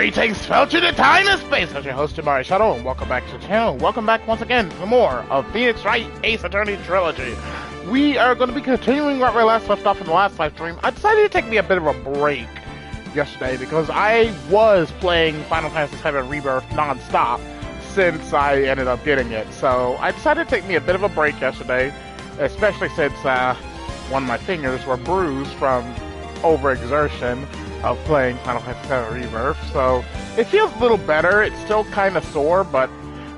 Greetings, fellow to time and space. I'm your host, TheAmariaShadow, and welcome back to the channel. Welcome back once again for more of Phoenix Wright Ace Attorney Trilogy. We are going to be continuing right where we last left off in the last live stream. I decided to take me a bit of a break yesterday because I was playing Final Fantasy VII Rebirth non-stop since I ended up getting it. So I decided to take me a bit of a break yesterday, especially since one of my fingers were bruised from overexertion of playing Final Fantasy VII Rebirth, so it feels a little better. It's still kind of sore, but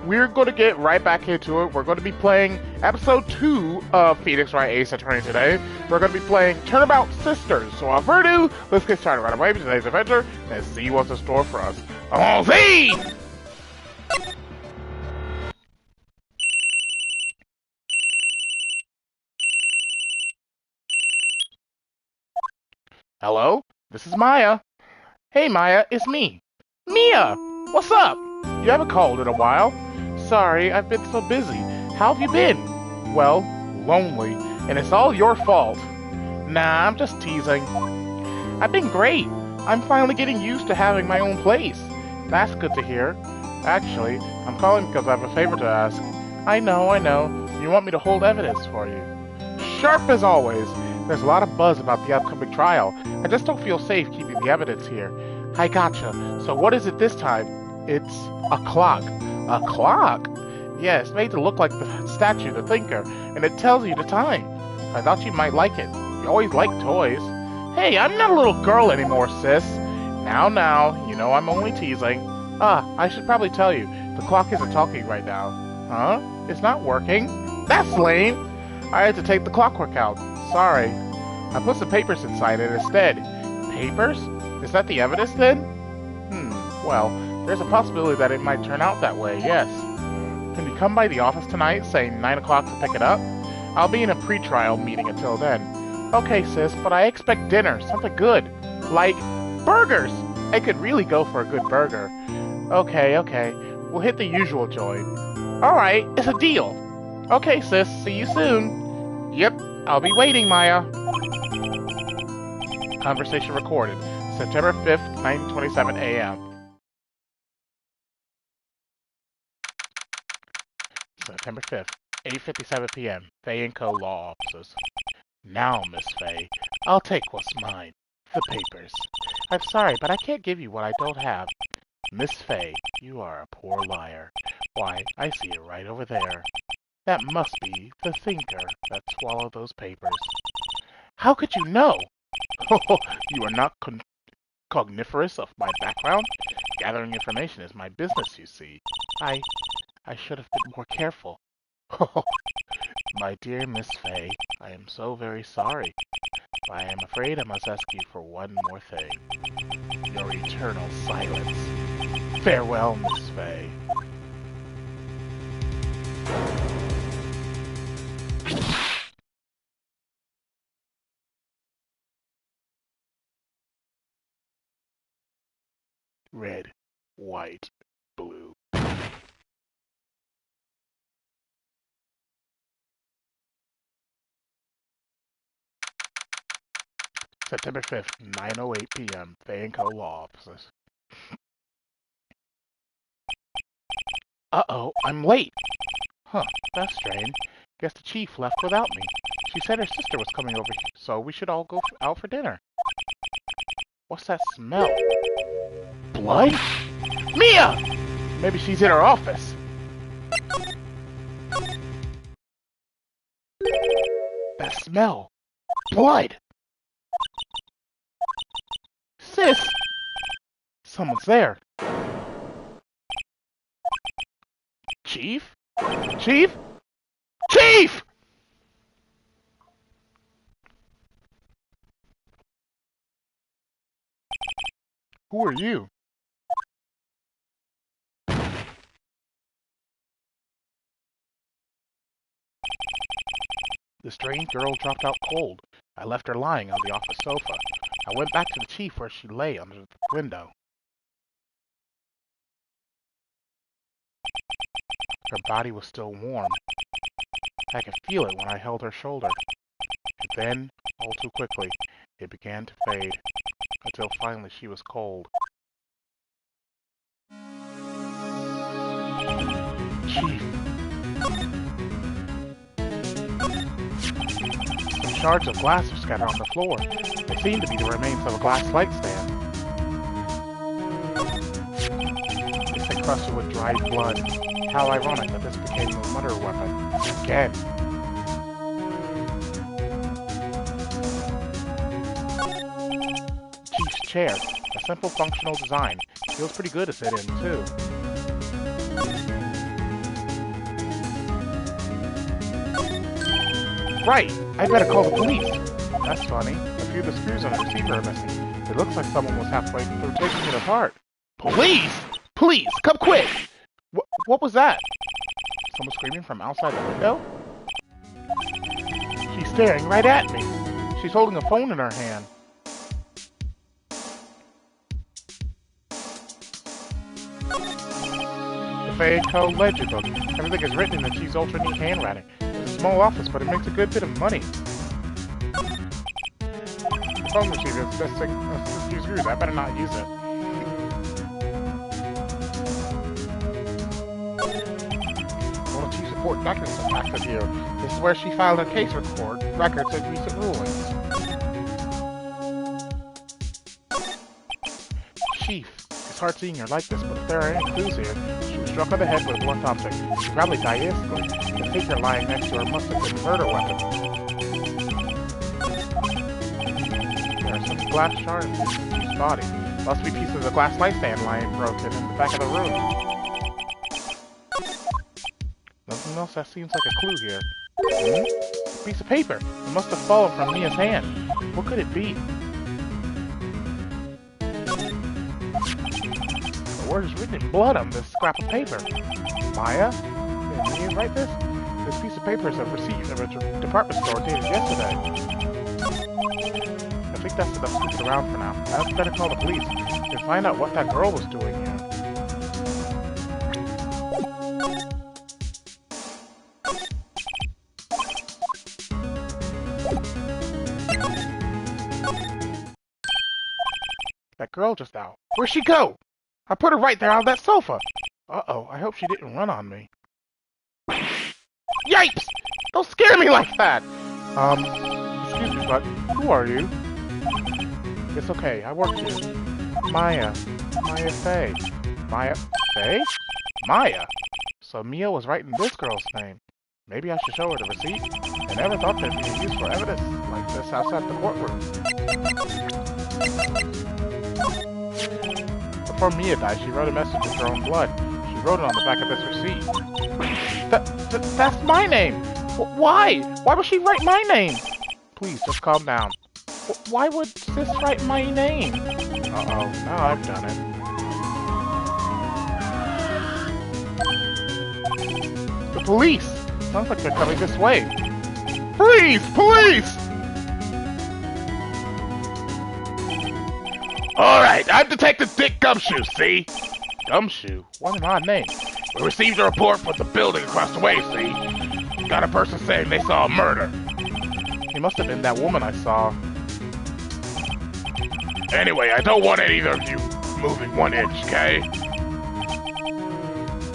we're going to get right back into it. We're going to be playing Episode 2 of Phoenix Wright Ace Attorney today. We're going to be playing Turnabout Sisters. So without further ado, let's get started right away with today's adventure and see what's in store for us. Allons-y! Hello? This is Maya. Hey Maya, it's me. Mia! What's up? You haven't called in a while. Sorry, I've been so busy. How have you been? Well, lonely, and it's all your fault. Nah, I'm just teasing. I've been great. I'm finally getting used to having my own place. That's good to hear. Actually, I'm calling because I have a favor to ask. I know. You want me to hold evidence for you. Sharp as always. There's a lot of buzz about the upcoming trial. I just don't feel safe keeping the evidence here. I gotcha. So what is it this time? It's a clock. A clock? Yeah, it's made to look like the statue, the thinker, and it tells you the time. I thought you might like it. You always liked toys. Hey, I'm not a little girl anymore, sis. Now, you know I'm only teasing. I should probably tell you, the clock isn't talking right now. Huh? It's not working? That's lame. I had to take the clockwork out. Sorry. I put some papers inside it instead. Papers? Is that the evidence then? Well, there's a possibility that it might turn out that way, yes. Can you come by the office tonight, say 9 o'clock to pick it up? I'll be in a pre-trial meeting until then. Okay, sis, but I expect dinner, something good. Like burgers! I could really go for a good burger. Okay. We'll hit the usual joint. Alright, it's a deal. Okay, sis, see you soon. Yep. I'll be waiting, Maya. Conversation recorded. September 5th, 9:27 a.m. September 5th, 8:57 p.m. Faye & Co. Law Offices. Now, Miss Faye, I'll take what's mine. The papers. I'm sorry, but I can't give you what I don't have. Miss Faye, you are a poor liar. Why, I see it right over there. That must be the thinker that swallowed those papers. How could you know? You are not cogniferous of my background? Gathering information is my business, you see. I should have been more careful. My dear Miss Faye, I am so very sorry. I am afraid I must ask you for one more thing. Your eternal silence. Farewell, Miss Faye. Red, white, blue. September 5th, 9:08 p.m. Faye & Co. Law Offices. Uh-oh, I'm late. Huh, that's strange. Guess the chief left without me. She said her sister was coming over here, so we should all go out for dinner. What's that smell? Blood? Mia! Maybe she's in her office. That smell. Blood! Sis! Someone's there. Chief? Chief? Chief! Who are you? The strange girl dropped out cold. I left her lying on the office sofa. I went back to the chief where she lay under the window. Her body was still warm. I could feel it when I held her shoulder. And then, all too quickly, it began to fade, until finally she was cold. Chief. Some shards of glass are scattered on the floor. They seem to be the remains of a glass light stand. It's encrusted with dried blood. How ironic that this became a murder weapon. Again. Chief's chair. A simple functional design. Feels pretty good to sit in, too. Right! I'd better call the police. That's funny. A few of the screws on the receiver are missing. It looks like someone was halfway through taking it apart. Police! Please, come quick! What was that? Someone screaming from outside the window? She's staring right at me. She's holding a phone in her hand. The Fade Code Ledger book. Everything is written in the Chief's ultra neat handwriting. It's a small office, but it makes a good bit of money. The phone receiver is just a few screws. I better not use it. Well, the Chief's important documents are access here. This is where she filed her case records and recent rulings. Chief, it's hard seeing her like this, but if there are any clues here, she was struck on the head with a blunt object. She probably died instantly. The figure lying next to her must have been a murder weapon. There are some glass shards in Chief's body. Must be pieces of glass light stand lying broken in the back of the room. Nothing else that seems like a clue here. A piece of paper. It must have fallen from Mia's hand. What could it be? The word is written in blood on this scrap of paper. Maya? Did Mia write this? This piece of paper is a receipt of a department store dated yesterday. I think that's enough to stick around for now. I'd better call the police and find out what that girl was doing here. That girl just now. Where'd she go? I put her right there on that sofa. Uh-oh, I hope she didn't run on me. Yipes! Don't scare me like that! Excuse me, but who are you? It's okay, I work here. Maya Faye. Maya Faye? Maya? So Mia was writing this girl's name. Maybe I should show her the receipt? I never thought there'd be useful evidence like this outside the courtroom. Before Mia died, she wrote a message with her own blood. She wrote it on the back of this receipt. That's my name! Why? Why would she write my name? Please, just calm down. Why would sis write my name? Uh-oh, now I've done it. The police! Sounds like they're coming this way. Please! Police! Alright, I'm Detective Dick Gumshoe, see? Gumshoe? What an odd name. We received a report from the building across the way, see? Got a person saying they saw a murder. He must have been that woman I saw. Anyway, I don't want either of you moving 1 inch, okay?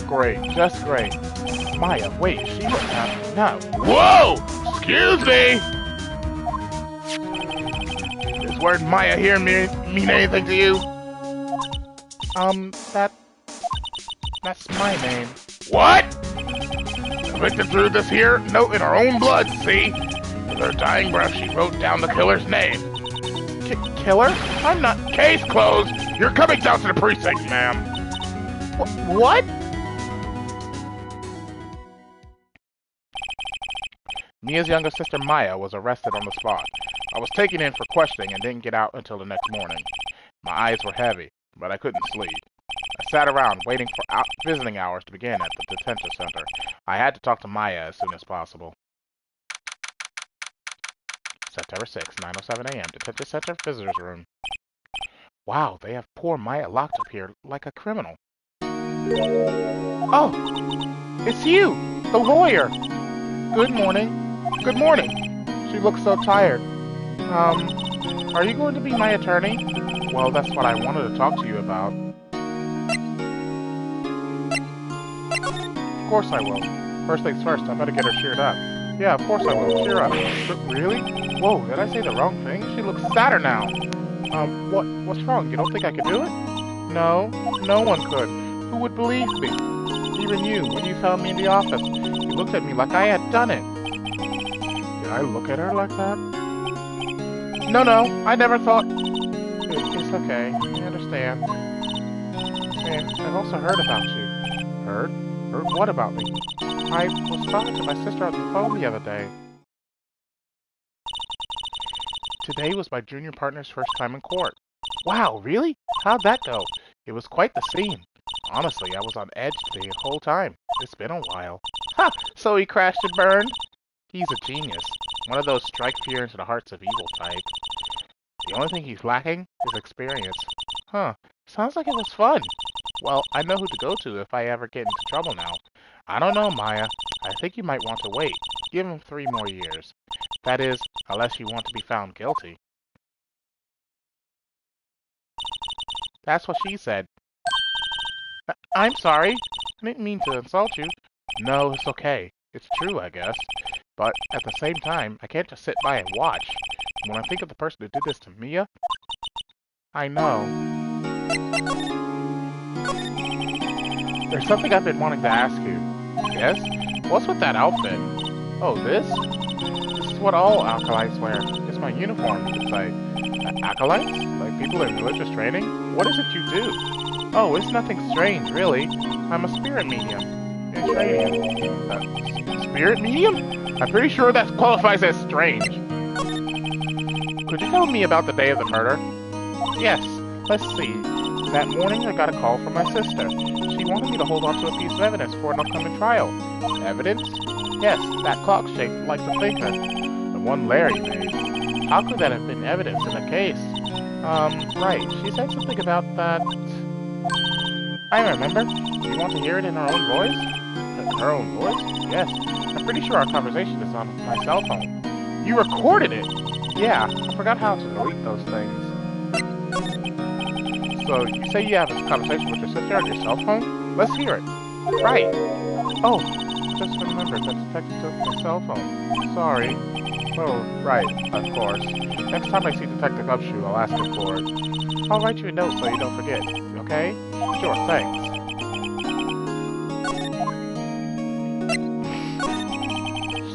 Great, just great. Maya, wait, she wouldn't have... No. Whoa! Excuse me! Does word Maya here mean anything to you? That's my name. What? The victim drew this here note in her own blood, see? With her dying breath, she wrote down the killer's name. Killer? I'm not... Case closed! You're coming down to the precinct, ma'am. What? Mia's younger sister Maya was arrested on the spot. I was taken in for questioning and didn't get out until the next morning. My eyes were heavy, but I couldn't sleep. I sat around waiting for visiting hours to begin at the detention center. I had to talk to Maya as soon as possible. September 6, 9:07 a.m. Detention Center Visitors Room. Wow, they have poor Maya locked up here like a criminal. Oh, it's you, the lawyer. Good morning. Good morning. She looks so tired. Are you going to be my attorney? Well, that's what I wanted to talk to you about. course I will. First things first, I better get her cheered up. Yeah, of course I will. Cheer up. Really? Whoa, did I say the wrong thing? She looks sadder now. What's wrong? You don't think I could do it? No, no one could. Who would believe me? Even you, when you found me in the office. You looked at me like I had done it. Did I look at her like that? No, I never thought... It's okay. I understand. And I've also heard about you. Heard? Heard what about me? I was talking to my sister on the phone the other day. Today was my junior partner's first time in court. Wow, really? How'd that go? It was quite the scene. Honestly, I was on edge the whole time. It's been a while. Ha! So he crashed and burned? He's a genius. One of those strike fear into the hearts of evil type. The only thing he's lacking is experience. Huh. Sounds like it was fun. Well, I know who to go to if I ever get into trouble now. I don't know, Maya. I think you might want to wait. Give him 3 more years. That is, unless you want to be found guilty. That's what she said. I'm sorry. I didn't mean to insult you. No, it's okay. It's true, I guess. But at the same time, I can't just sit by and watch. When I think of the person who did this to Mia, I know. There's something I've been wanting to ask you. Yes? What's with that outfit? Oh, this? This is what all acolytes wear. It's my uniform, you could say. Acolytes? Like people in religious training? What is it you do? Oh, it's nothing strange, really. I'm a spirit medium. In training. Spirit medium? I'm pretty sure that qualifies as strange. Could you tell me about the day of the murder? Yes. Let's see. That morning I got a call from my sister. She wanted me to hold on to a piece of evidence for an upcoming trial. Evidence? Yes, that clock shaped like the finger. The one Larry made. How could that have been evidence in the case? Right. She said something about that... I remember. Do you want to hear it in her own voice? Her own voice? Yes. I'm pretty sure our conversation is on my cell phone. You recorded it? Yeah. I forgot how to delete those things. So, you say you have a conversation with your sister on your cell phone? Let's hear it. Right. Oh, just remembered that Detective took my cell phone. Sorry. Oh, right, of course. Next time I see Detective Upshoe, I'll ask him for it. I'll write you a note so you don't forget, okay? Sure, thanks.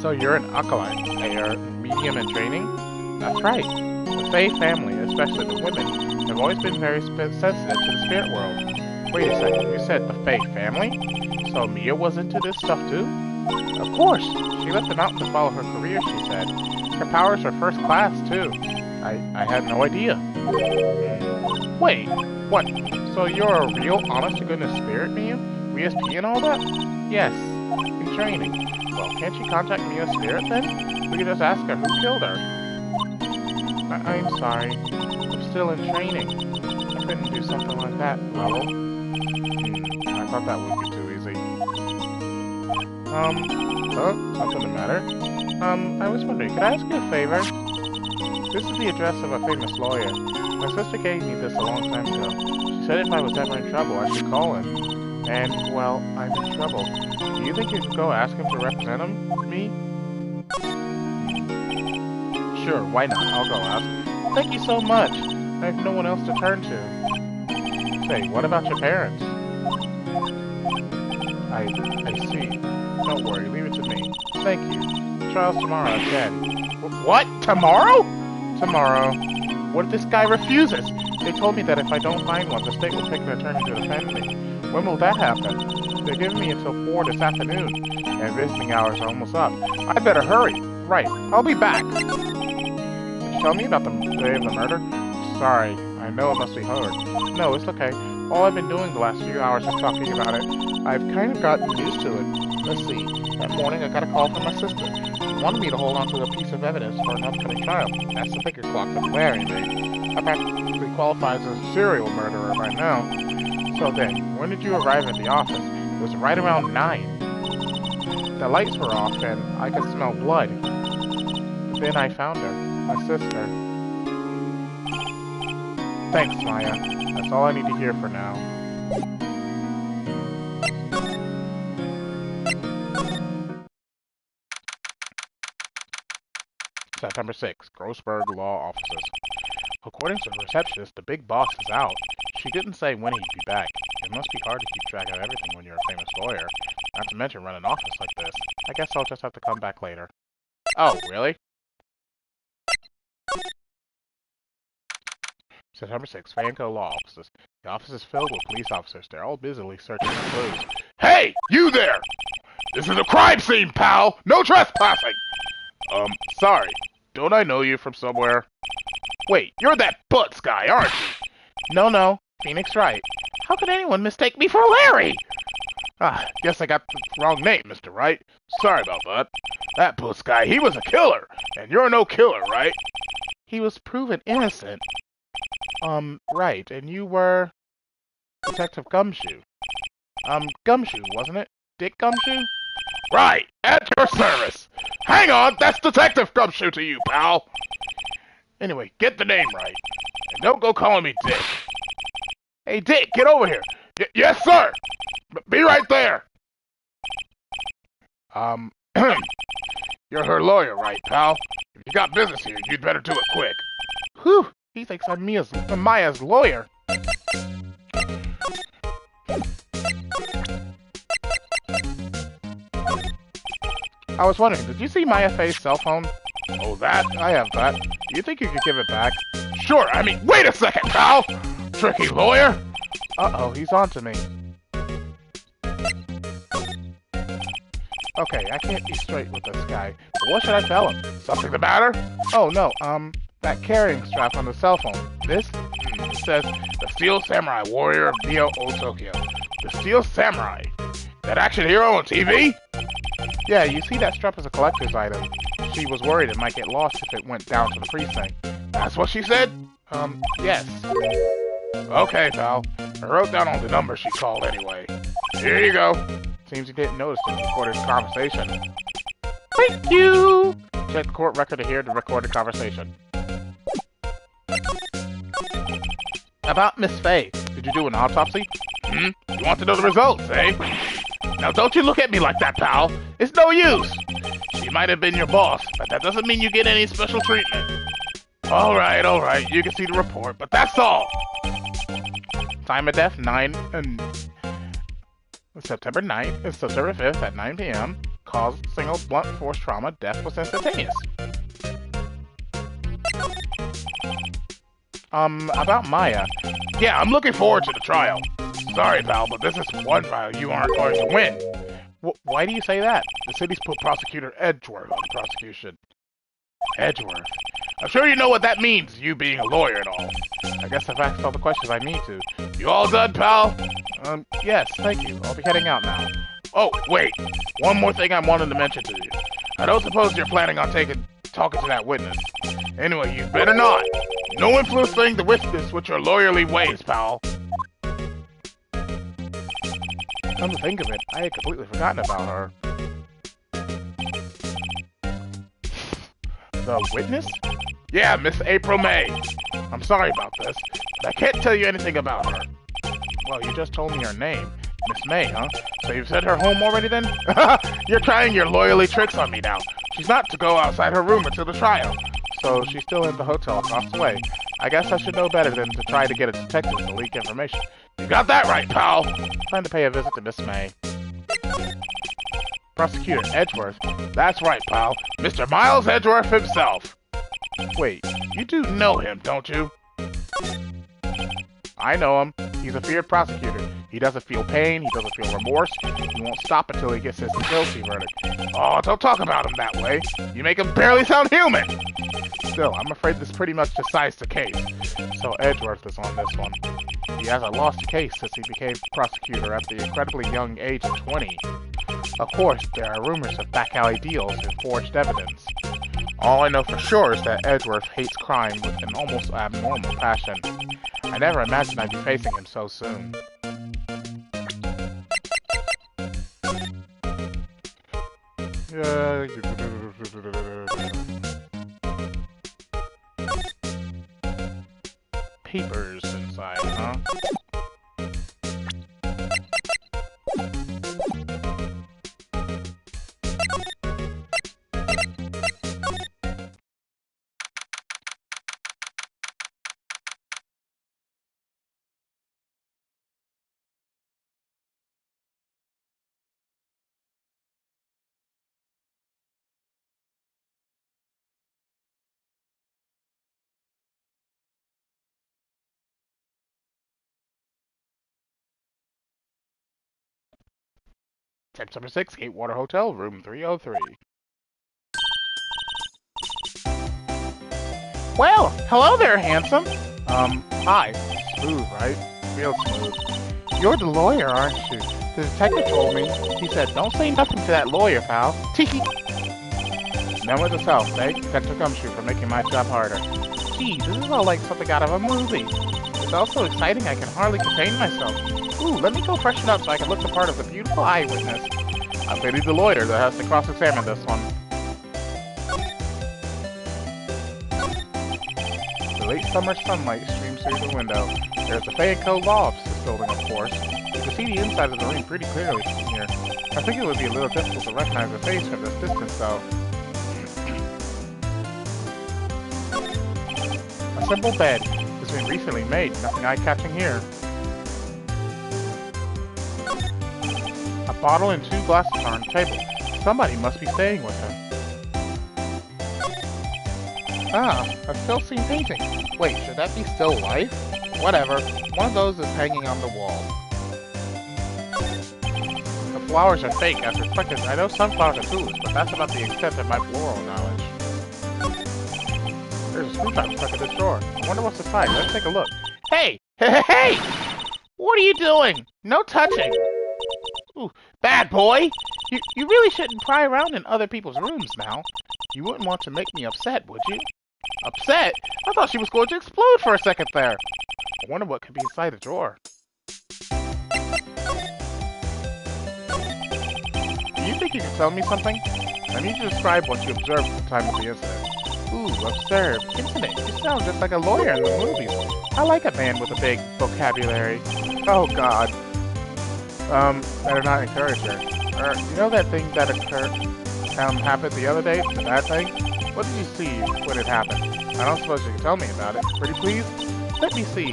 So you're an acolyte, a medium in training? That's right. The Fae family, especially the women, have always been very sensitive to the spirit world. Wait a second, you said the Fae family? So Mia was into this stuff too? Of course! She left the mountain to follow her career, she said. Her powers are first class too. I had no idea. Wait, what? So you're a real honest-to-goodness spirit medium? ESP and all that? Yes, in training. Well, can't you contact Mia's spirit then? We can just ask her who killed her. I'm sorry. I'm still in training. I couldn't do something like that, level. I thought that would be too easy. Something the matter? I was wondering, could I ask you a favor? This is the address of a famous lawyer. My sister gave me this a long time ago. She said if I was ever in trouble, I should call him. And, well, I'm in trouble. Do you think you could go ask him to represent me? Sure, why not? I'll go ask. Thank you so much. I have no one else to turn to. Say, what about your parents? I see. Don't worry, leave it to me. Thank you. The trial's tomorrow at 10. What? Tomorrow? Tomorrow. What if this guy refuses? They told me that if I don't find one, the state will pick an attorney to defend me. When will that happen? They're giving me until 4 this afternoon, and visiting hours are almost up. I better hurry. Right, I'll be back. Did you tell me about the day of the murder? Sorry, I know it must be hard. No, it's okay. All I've been doing the last few hours is talking about it. I've kind of gotten used to it. Let's see. That morning I got a call from my sister. She wanted me to hold on to a piece of evidence for an upcoming trial. That's the bigger clock that Larry made. I practically qualifies as a serial murderer by now. So then, when did you arrive at the office? It was right around 9. The lights were off and I could smell blood. But then I found her, my sister. Thanks, Maya. That's all I need to hear for now. September 6th, Grossberg Law Offices. According to the receptionist, the big boss is out. She didn't say when he'd be back. It must be hard to keep track of everything when you're a famous lawyer. Not to mention run an office like this. I guess I'll just have to come back later. Oh, really? September 6th, Fanco Law Offices. The office is filled with police officers. They're all busily searching for clues. Hey, you there! This is a crime scene, pal! No trespassing! Sorry. Don't I know you from somewhere? Wait, you're that Butts guy, aren't you? No, Phoenix Wright. How could anyone mistake me for Larry? Guess I got the wrong name, Mr. Wright. Sorry about that. That Butts guy, he was a killer. And you're no killer, right? He was proven innocent. Right, and you were... Detective Gumshoe. Gumshoe, wasn't it? Dick Gumshoe? Right, at your service. Hang on, that's Detective Gumshoe to you, pal. Anyway, get the name right. And don't go calling me Dick. Hey, Dick, get over here. Yes, sir. Be right there. You're her lawyer, right, pal? If you got business here, you'd better do it quick. Whew, he thinks I'm Maya's lawyer. I was wondering, did you see Maya Faye's cell phone? Oh, that? I have that. Do you think you could give it back? Sure, I mean, wait a second, pal! Tricky lawyer! Uh-oh, he's on to me. Okay, I can't be straight with this guy. But what should I tell him? Something the matter? Oh, no, that carrying strap on the cell phone. This? It says, the Steel Samurai Warrior of Neo Old Tokyo. The Steel Samurai? That action hero on TV? Yeah, you see that strap as a collector's item. She was worried it might get lost if it went down to the precinct. That's what she said? Yes. Okay, pal. I wrote down all the numbers she called anyway. Here you go. Seems you didn't notice the recorded conversation. Thank you! Check the court record to hear the recorded conversation. About Miss Faye. Did you do an autopsy? You want to know the results, eh? Now don't you look at me like that, pal. It's no use. She might have been your boss, but that doesn't mean you get any special treatment. Alright. You can see the report, but that's all. Time of death, September 9th and September 5th at 9 p.m. Cause single blunt force trauma. Death was instantaneous. About Maya. Yeah, I'm looking forward to the trial. Sorry, pal, but this is one trial you aren't going to win. Why do you say that? The city's put Prosecutor Edgeworth on the prosecution. Edgeworth? I'm sure you know what that means, you being a lawyer and all. I guess I've asked all the questions I need to. You all done, pal? Yes, thank you. I'll be heading out now. Oh, wait. One more thing I wanted to mention to you. I don't suppose you're planning on talking to that witness. Anyway, you better not. No influencing the witness with your lawyerly ways, pal. Come to think of it, I had completely forgotten about her. The witness? Yeah, Miss April May. I'm sorry about this, but I can't tell you anything about her. Well, you just told me her name. Miss May, huh? So you've sent her home already then? You're trying your lawyerly tricks on me now. She's not to go outside her room until the trial. So she's still in the hotel across the way. I guess I should know better than to try to get a detective to leak information. You got that right, pal! Plan to pay a visit to Miss May. Prosecutor Edgeworth? That's right, pal. Mr. Miles Edgeworth himself. Wait, you do know him, don't you? I know him. He's a feared prosecutor. He doesn't feel pain, he doesn't feel remorse. He won't stop until he gets his guilty verdict. Oh, don't talk about him that way. You make him barely sound human! Still, I'm afraid this pretty much decides the case. So Edgeworth is on this one. He hasn't lost a case since he became prosecutor at the incredibly young age of 20. Of course, there are rumors of back alley deals and forged evidence. All I know for sure is that Edgeworth hates crime with an almost abnormal passion. I never imagined I'd be facing him so soon. Papers inside, huh? Tip number 6, Gatewater Hotel, room 303. Well, hello there, handsome. Hi. Smooth, right? Real smooth. You're the lawyer, aren't you? The detective told me. He said, don't say nothing to that lawyer, pal. Tiki. Now with yourself, thank Detective Gumshoe for making my job harder. Gee, this is all like something out of a movie. It's all so exciting I can hardly contain myself. Ooh, let me go freshen up so I can look the part of the beautiful eyewitness. I pity the lawyer that has to cross-examine this one. The late summer sunlight streams through the window. There's the Fayco Law Offices building, of course. You can see the inside of the room pretty clearly from here. I think it would be a little difficult to recognize the face from this distance, though. A simple bed has been recently made, nothing eye-catching here. A bottle and 2 glasses are on the table. Somebody must be staying with her. Ah, a still-scene painting. Wait, should that be still life? Whatever. One of those is hanging on the wall. The flowers are fake, as reflected. I know sunflowers are tulips, but that's about the extent of my floral knowledge. There's a screwdriver stuck in this drawer. I wonder what's inside. Let's take a look. Hey! Hey! What are you doing? No touching! Ooh, bad boy! You really shouldn't pry around in other people's rooms now. You wouldn't want to make me upset, would you? Upset? I thought she was going to explode for a second there. I wonder what could be inside the drawer. Do you think you can tell me something? I need you to describe what you observed at the time of the incident. Ooh, observe. Incident? You sound just like a lawyer in the movies. I like a man with a big vocabulary. Oh, God. Better not encourage her. You know that thing that happened the other day? The bad thing? What did you see when it happened? I don't suppose you can tell me about it. Pretty please? Let me see.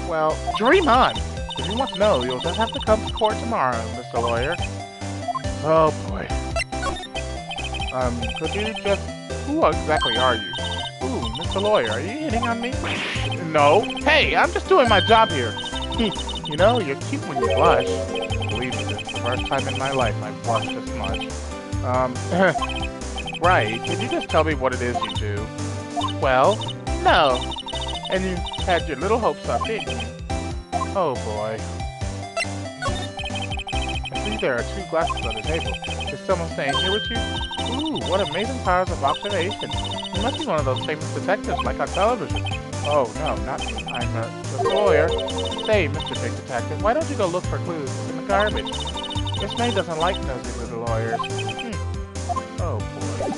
Well, dream on! If you want to know, you'll just have to come to court tomorrow, Mr. Lawyer. Oh, boy. Could you just... Who exactly are you? Ooh, Mr. Lawyer, are you hitting on me? No. Hey, I'm just doing my job here. You know, you're cute when you blush. Believe me, this is the first time in my life I've blushed this much. Right, can you just tell me what it is you do? Well, no. And you had your little hopes up, didn't you? Oh boy. I see there are 2 glasses on the table. Is someone staying here with you? Ooh, what amazing powers of observation. You must be one of those famous detectives like on television. Oh no, not me. I'm just a lawyer. Say, Mr. Big Detective, why don't you go look for clues in the garbage? This maid doesn't like nosy little lawyers. Oh boy.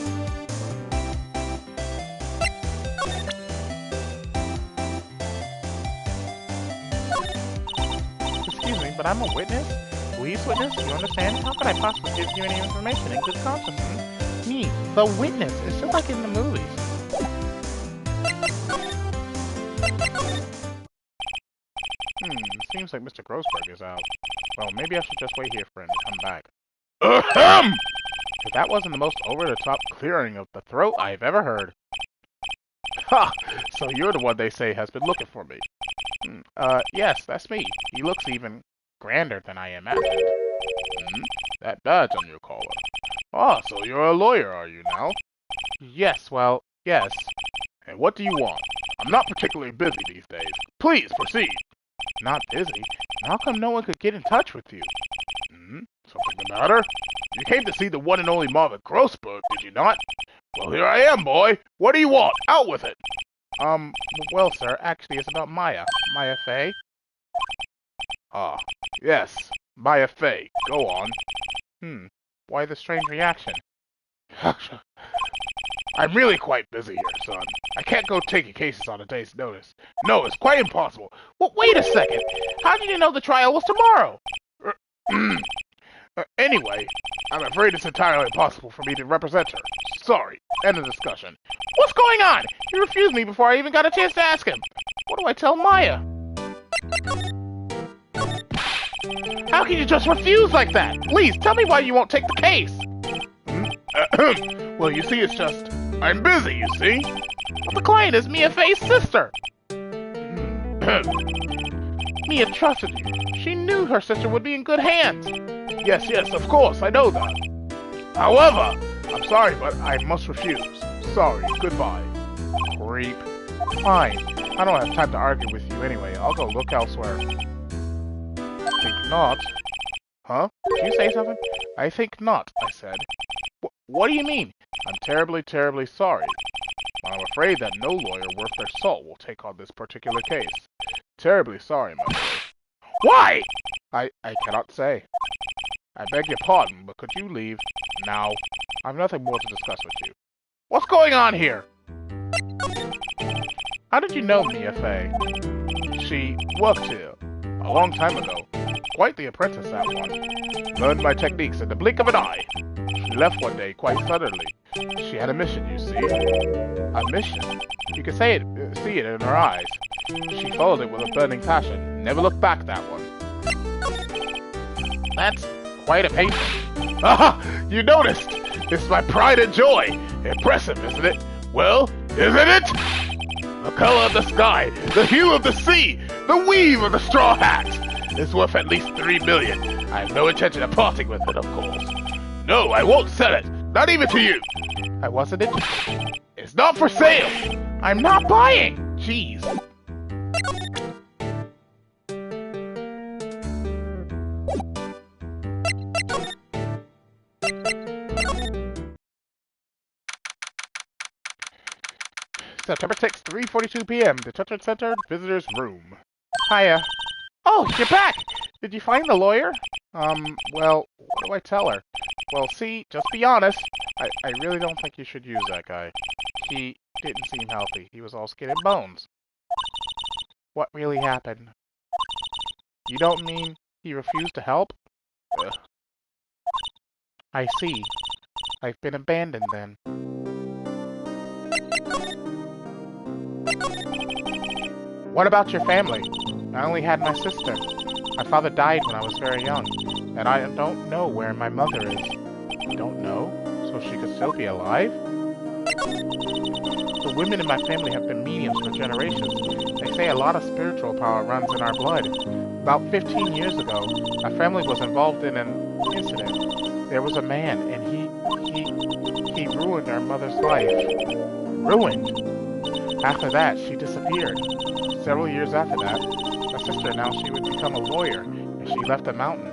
Excuse me, but I'm a witness? Police witness? You understand? How could I possibly give you any information in good conscience? Me, the witness. It's just like in the movies. Seems like Mr. Grossberg is out. Well, maybe I should just wait here for him to come back. Ahem! If that wasn't the most over-the-top clearing of the throat I've ever heard. Ha! So you're the one they say has been looking for me. Yes, that's me. He looks even grander than I imagined. That badge on your collar. Ah, so you're a lawyer, are you now? Yes, well, yes. And what do you want? I'm not particularly busy these days. Please, proceed. Not busy? How come no one could get in touch with you? Something the matter? You came to see the one and only Marvin Grossberg, did you not? Well, here I am, boy. What do you want? Out with it. Well, sir, actually, it's about Maya. Maya Fey. Ah, yes. Maya Fey. Go on. Why the strange reaction? I'm really quite busy here, son. I can't go taking cases on a day's notice. No, it's quite impossible. Well, wait a second. How did you know the trial was tomorrow? Anyway, I'm afraid it's entirely impossible for me to represent her. Sorry. End of discussion. What's going on? He refused me before I even got a chance to ask him. What do I tell Maya? How can you just refuse like that? Please, tell me why you won't take the case. Well, you see, it's just... I'm busy, you see? But the client is Mia Fey's sister. Mia trusted you. She knew her sister would be in good hands. Yes, of course, I know that. However, I'm sorry, but I must refuse. Sorry, goodbye. Creep. Fine. I don't have time to argue with you anyway. I'll go look elsewhere. Think not. Huh? Did you say something? I think not, I said. What do you mean? I'm terribly, terribly sorry. I'm afraid that no lawyer worth their salt will take on this particular case. Terribly sorry, my boy. Why? I cannot say. I beg your pardon, but could you leave now? I've nothing more to discuss with you. What's going on here? How did you know Mia Fey? She worked here a long time ago. Quite the apprentice, that one. Learned my techniques in the blink of an eye. She left one day quite suddenly. She had a mission, you see. A mission? You can see it in her eyes. She followed it with a burning passion. Never looked back, that one. That's quite a patient. Aha! You noticed! It's my pride and joy! Impressive, isn't it? Well, isn't it? The color of the sky, the hue of the sea, the weave of the straw hat. It's worth at least 3 million. I have no intention of parting with it, of course. No, I won't sell it. Not even to you. I wasn't interested. It's not for sale. I'm not buying. Jeez. September 6th, 3:42 p.m. Detention Center Visitors Room. Hiya. Oh, you're back! Did you find the lawyer? Well, what do I tell her? Well, see, just be honest. I really don't think you should use that guy. He didn't seem healthy. He was all skin and bones. What really happened? You don't mean he refused to help? Ugh. I see. I've been abandoned then. What about your family? I only had my sister. My father died when I was very young, and I don't know where my mother is. You don't know? So she could still be alive? The women in my family have been mediums for generations. They say a lot of spiritual power runs in our blood. About 15 years ago, my family was involved in an incident. There was a man, and he ruined our mother's life. Ruined? After that, she disappeared. Several years after that, my sister announced she would become a lawyer, and she left the mountain.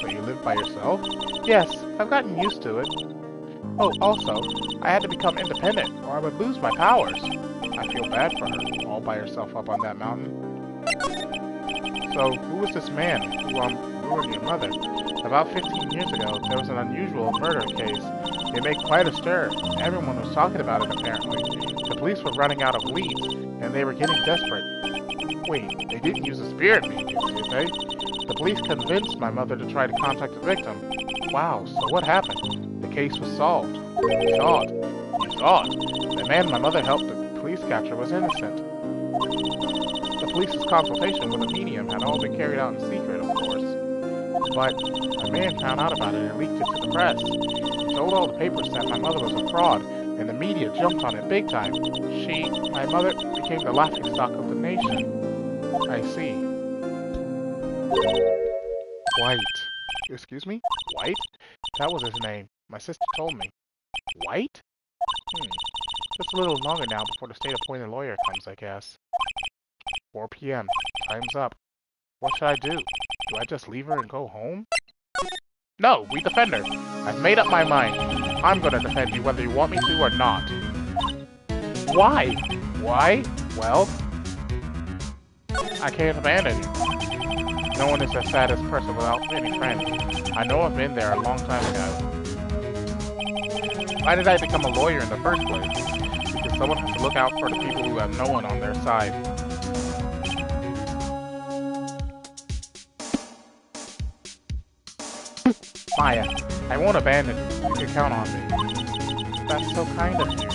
So you live by yourself? Yes, I've gotten used to it. Oh, also, I had to become independent, or I would lose my powers. I feel bad for her, all by herself up on that mountain. So, who was this man who, ruined your mother? About 15 years ago, there was an unusual murder case. It made quite a stir. Everyone was talking about it, apparently. The police were running out of leads, and they were getting desperate. Wait, they didn't use a spirit medium, did they? The police convinced my mother to try to contact the victim. Wow, so what happened? The case was solved. You saw it. You saw it. The man my mother helped the police capture was innocent. The police's consultation with a medium had all been carried out in secret, of course. But a man found out about it and leaked it to the press. He told all the papers that my mother was a fraud, and the media jumped on it big time. My mother, became the laughingstock of the nation. I see. White. Excuse me? White? That was his name. My sister told me. White? Just a little longer now before the state-appointed lawyer comes, I guess. 4 p.m. Time's up. What should I do? Do I just leave her and go home? No, we defend her. I've made up my mind. I'm gonna defend you whether you want me to or not. Why? Why? Well, I can't abandon you. No one is the saddest person without any friends. I know I've been there a long time ago. Why did I become a lawyer in the first place? Because someone has to look out for the people who have no one on their side. Maya, I won't abandon you. You can count on me. That's so kind of you.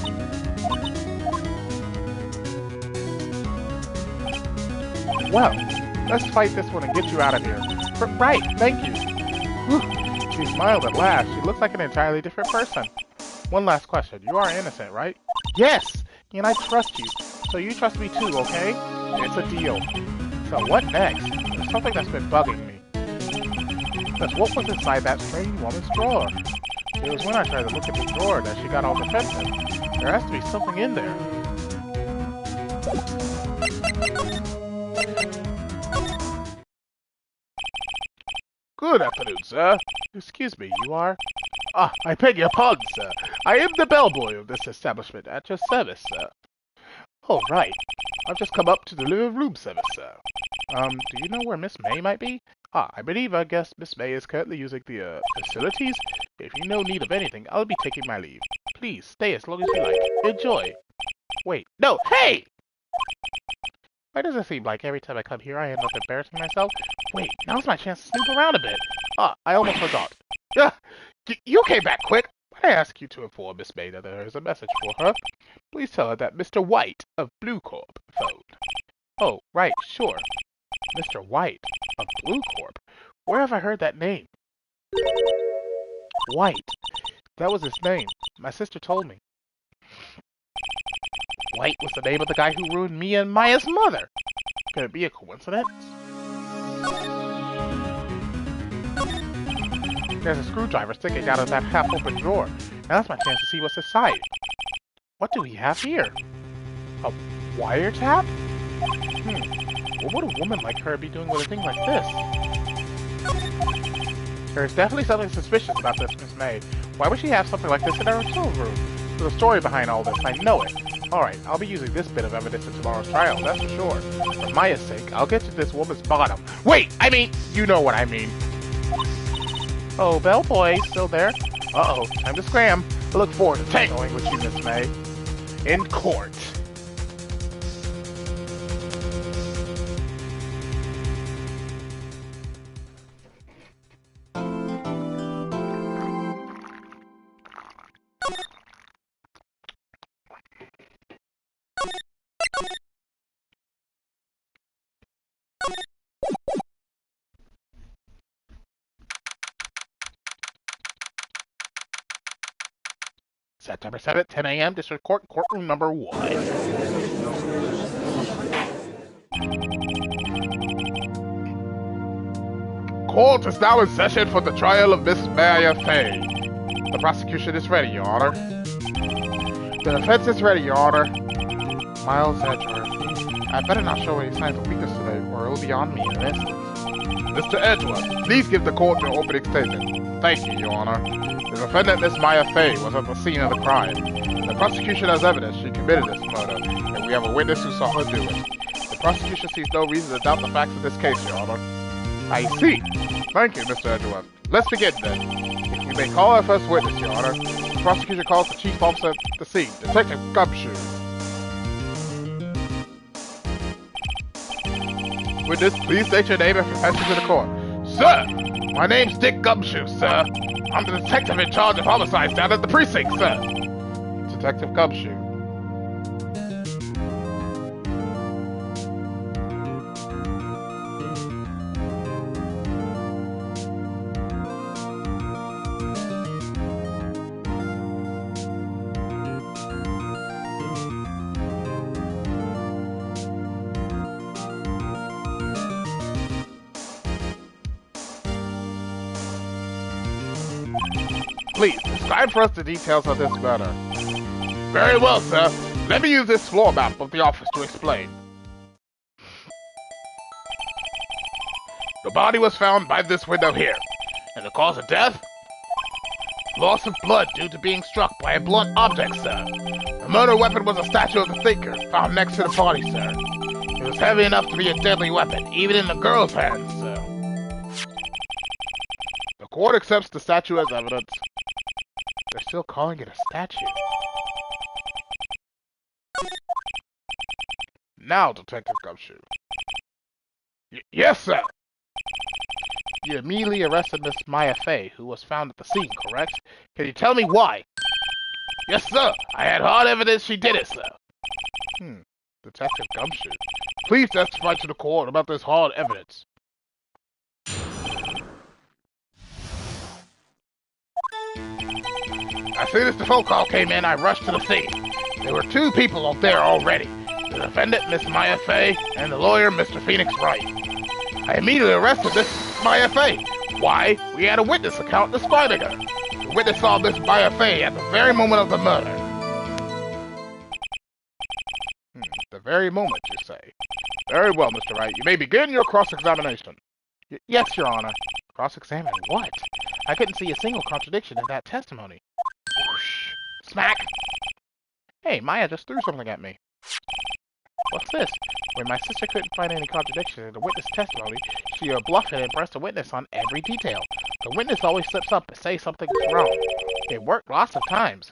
Well, let's fight this one and get you out of here. Right, thank you. Whew. She smiled at last. She looks like an entirely different person. One last question. You are innocent, right? Yes! And I trust you. So you trust me too, okay? It's a deal. So what next? There's something that's been bugging me. That's what was inside that strange woman's drawer. It was when I tried to look at the drawer that she got all defensive. There has to be something in there. Good afternoon, sir. Excuse me, you are? Ah, I beg your pardon, sir. I am the bellboy of this establishment at your service, sir. Oh, right. I've just come up to the living room service, sir. Do you know where Miss May might be? Ah, I guess Miss May is currently using the, facilities. If you know need of anything, I'll be taking my leave. Please, stay as long as you like. Enjoy. Wait, no, hey! Why does it seem like every time I come here I end up embarrassing myself? Wait, now's my chance to snoop around a bit. Ah, I almost forgot. You came back quick. Might I ask you to inform Miss May that there is a message for her? Please tell her that Mr. White of Blue Corp phoned. Oh, right, sure. Mr. White of Blue Corp? Where have I heard that name? White. That was his name. My sister told me. White was the name of the guy who ruined me and Maya's mother. Could it be a coincidence? There's a screwdriver sticking out of that half-open drawer. Now that's my chance to see what's inside. What do we have here? A wiretap? What would a woman like her be doing with a thing like this? There's definitely something suspicious about this Miss May. Why would she have something like this in her hotel room? There's a story behind all this, I know it. Alright, I'll be using this bit of evidence in tomorrow's trial, that's for sure. For Maya's sake, I'll get to this woman's bottom. Wait! I mean, you know what I mean. Oh, bellboy, still there? Uh-oh, time to scram. I look forward to tangling with you, Miss May. In court. September 7th, 10 a.m., District Court, Courtroom Number 1. Court is now in session for the trial of Miss Maya Fay. The prosecution is ready, Your Honor. The defense is ready, Your Honor. Miles Edgeworth. I better not show any signs of weakness today, or it'll be on me in an instant. Mr. Edgeworth, please give the court your opening statement. Thank you, Your Honor. The defendant, Miss Maya Fay, was at the scene of the crime. The prosecution has evidence she committed this murder, and we have a witness who saw her do it. The prosecution sees no reason to doubt the facts of this case, Your Honor. I see. Thank you, Mr. Edgeworth. Let's begin, then. If you may call our first witness, Your Honor. The prosecution calls the chief officer at the scene, Detective Gumshoe. Witness, please state your name and profession to the court. Sir! My name's Dick Gumshoe, sir. I'm the detective in charge of homicides down at the precinct, sir. Detective Gumshoe. Please, describe for us the details of this murder. Very well, sir. Let me use this floor map of the office to explain. The body was found by this window here. And the cause of death? Loss of blood due to being struck by a blunt object, sir. The murder weapon was a statue of the thinker, found next to the body, sir. It was heavy enough to be a deadly weapon, even in the girl's hands, sir. The court accepts the statue as evidence. They're still calling it a statue. Now, Detective Gumshoe. Yes, sir! You immediately arrested Miss Maya Fay, who was found at the scene, correct? Can you tell me why? Yes, sir! I had hard evidence she did it, sir. Detective Gumshoe. Please testify to the court about this hard evidence. As soon as the phone call came in, I rushed to the scene. There were 2 people out there already. the defendant, Miss Maya Fey, and the lawyer, Mr. Phoenix Wright. I immediately arrested this Maya Fey. Why? We had a witness account describing her. The witness saw Miss Maya Fey at the very moment of the murder. The very moment, you say. Very well, Mr. Wright. You may begin your cross-examination. Yes, Your Honor. Cross-examine what? I couldn't see a single contradiction in that testimony. Whoosh. Smack! Hey, Maya just threw something at me. What's this? When my sister couldn't find any contradiction in the witness testimony, she bluffed and impressed the witness on every detail. The witness always slips up and says something's wrong. It worked lots of times.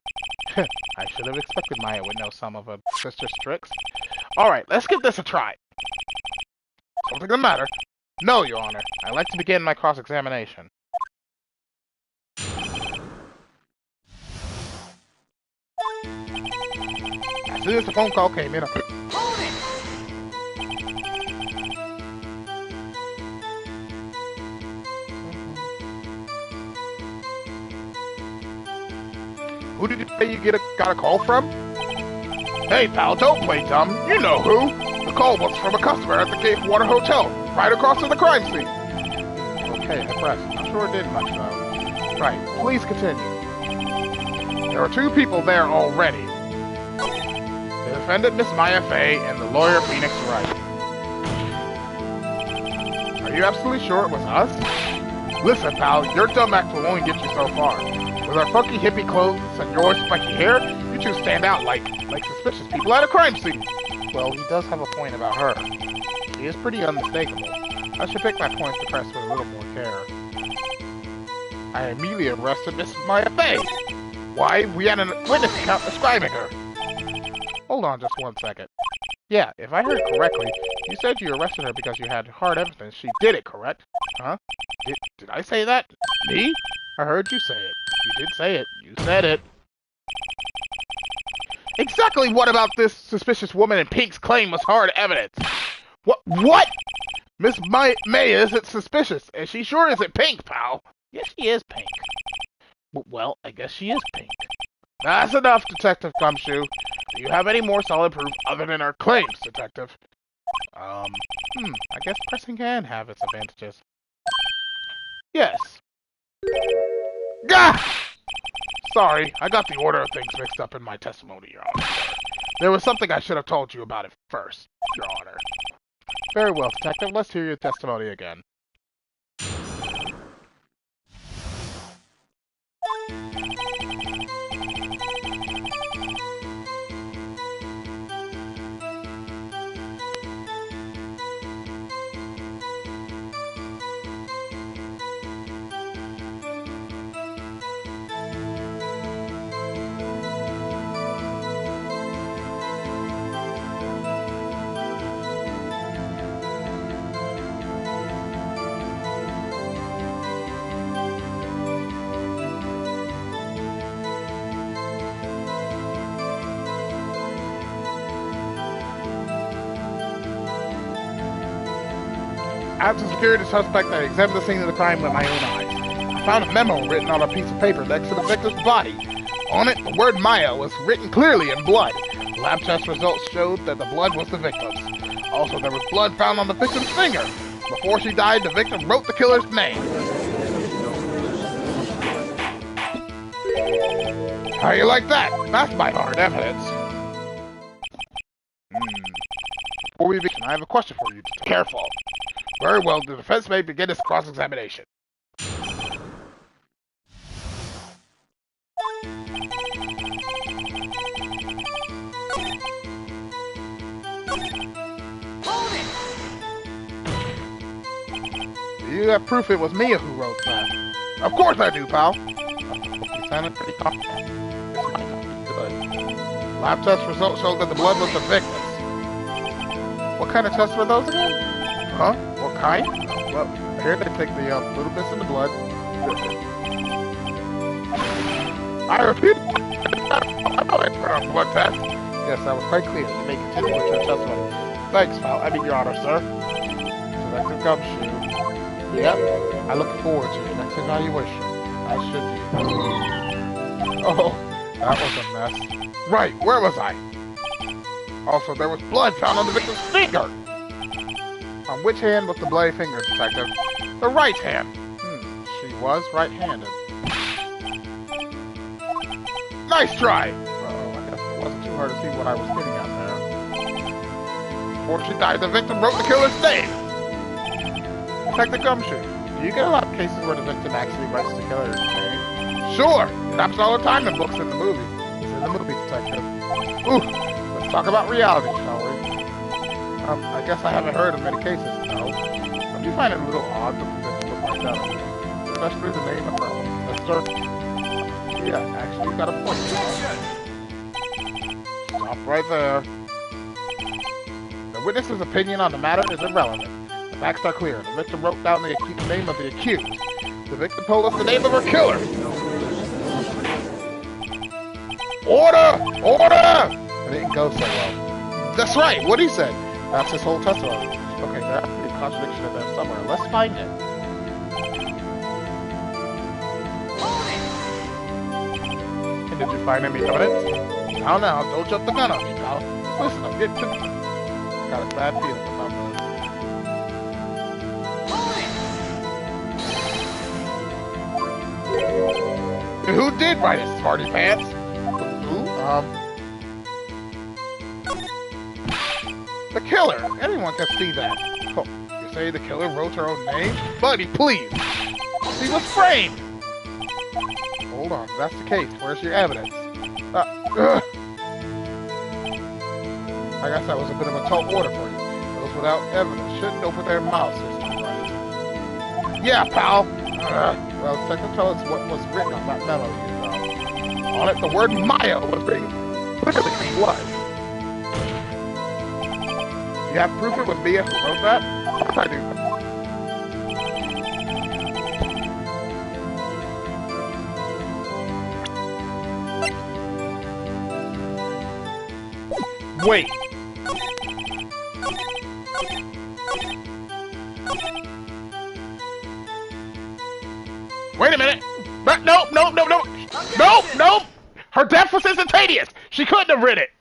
I should have expected Maya would know some of her sister's tricks. Alright, let's give this a try. Something the matter? No, Your Honor. I'd like to begin my cross-examination. As soon as the phone call came in, Hold it! Who did you say you got a call from? Hey, pal, don't play dumb. You know who. The call was from a customer at the Cape Water Hotel, right across from the crime scene. Okay, I pressed. Not sure it did much, though. Right, please continue. There are two people there already. The defendant, Miss Maya Fey, and the lawyer, Phoenix Wright. Are you absolutely sure it was us? Listen, pal, your dumb act will only get you so far. With our funky hippie clothes and your spiky hair, you two stand out like suspicious people at a crime scene. Well, he does have a point about her. She is pretty unmistakable. I should pick my points to press with a little more care. I immediately arrested Miss Maya Fey. Why? We had a witness account describing her. Hold on just one second. Yeah, if I heard correctly, you said you arrested her because you had hard evidence she did it, correct? Huh? Did I say that? Me? I heard you say it. You did say it. You said it. Exactly what about this suspicious woman in pink's claim was hard evidence? What? Miss Maya isn't suspicious, and she sure isn't pink, pal. Yes, she is pink. Well, I guess she is pink. That's enough, Detective Gumshoe. Do you have any more solid proof other than her claims, Detective? I guess pressing can have its advantages. Yes. Gah! Sorry, I got the order of things mixed up in my testimony, Your Honor. There was something I should have told you about it first, Your Honor. Very well, Detective. Let's hear your testimony again. After securing the suspect, I examined the scene of the crime with my own eyes. I found a memo written on a piece of paper next to the victim's body. On it, the word Maya was written clearly in blood. Lab test results showed that the blood was the victim's. Also, there was blood found on the victim's finger. Before she died, the victim wrote the killer's name. How you like that? That's my hard evidence. Before we begin, I have a question for you. Careful. Very well, the defense may begin its cross-examination. Hold it! Do you have proof it was Mia who wrote that? Of course I do, pal. You sounded pretty confident. This might not be good. Lab test results showed that the blood was the victim's. What kind of tests were those again? Huh? What kind? Well, here they take the little bits in the blood. I repeat, I know I put on blood test. Yes, that was quite clear. You may continue with your testimony. Thanks, pal. I mean, Your Honor, sir. Detective Gumshoe. Yep. I look forward to your next evaluation. I should be. Oh, that was a mess. Right, where was I? Also, there was blood found on the victim's finger! On which hand was the bloody finger, Detective? The right hand! She was right-handed. Nice try! Oh, I guess it wasn't too hard to see what I was getting at there. Before she died, the victim wrote the killer's name! Detective Gumshoe, do you get a lot of cases where the victim actually writes the killer's name? Sure! It happens all the time in books in the movies. It's in the movie, Detective. Ooh, let's talk about reality, shall we? I guess I haven't heard of many cases, no. I do find it a little odd that the victim would write down, especially the name of her sister. Yeah, actually, you got a point. Stop right there. The witness's opinion on the matter is irrelevant. The facts are clear. The victim wrote down the name of the accused. The victim told us the name of her killer. Order! Order! It didn't go so well. That's right, what he said. That's his whole testimony. Okay, there has to be a contradiction in there somewhere. Let's find it. And did you find any evidence? Now, don't jump the gun on me, pal. Listen, I'm getting to... Got a bad feeling about this. Who did write it, smarty pants? Who? The killer! Anyone can see that. Oh, you say the killer wrote her own name? Buddy, please! She was framed! Hold on, if that's the case, where's your evidence? I guess that was a bit of a tall order for you. Those without evidence shouldn't open their mouths, Mr. Wright. Yeah, pal! Well, Detective, tell us what was written on that memo you found. On it, the word Maya was written. Clearly, it was. You have proof it was Mia who wrote that? Of course I do. Wait. Wait a minute. Nope. Nope. Her death was instantaneous. She couldn't have written it.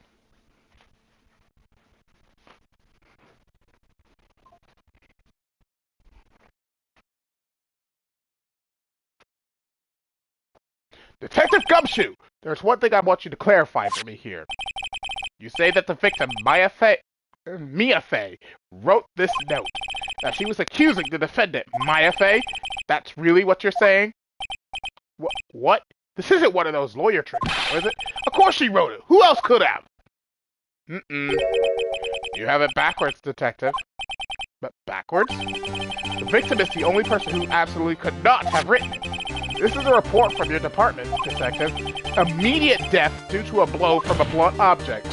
Detective Gumshoe, there's one thing I want you to clarify for me here. You say that the victim, Mia Fey, wrote this note. Now, she was accusing the defendant, Mia Fey? That's really what you're saying? What? This isn't one of those lawyer tricks, is it? Of course she wrote it. Who else could have? You have it backwards, Detective. But backwards? The victim is the only person who absolutely could not have written it. This is a report from your department, Detective. Immediate death due to a blow from a blunt object.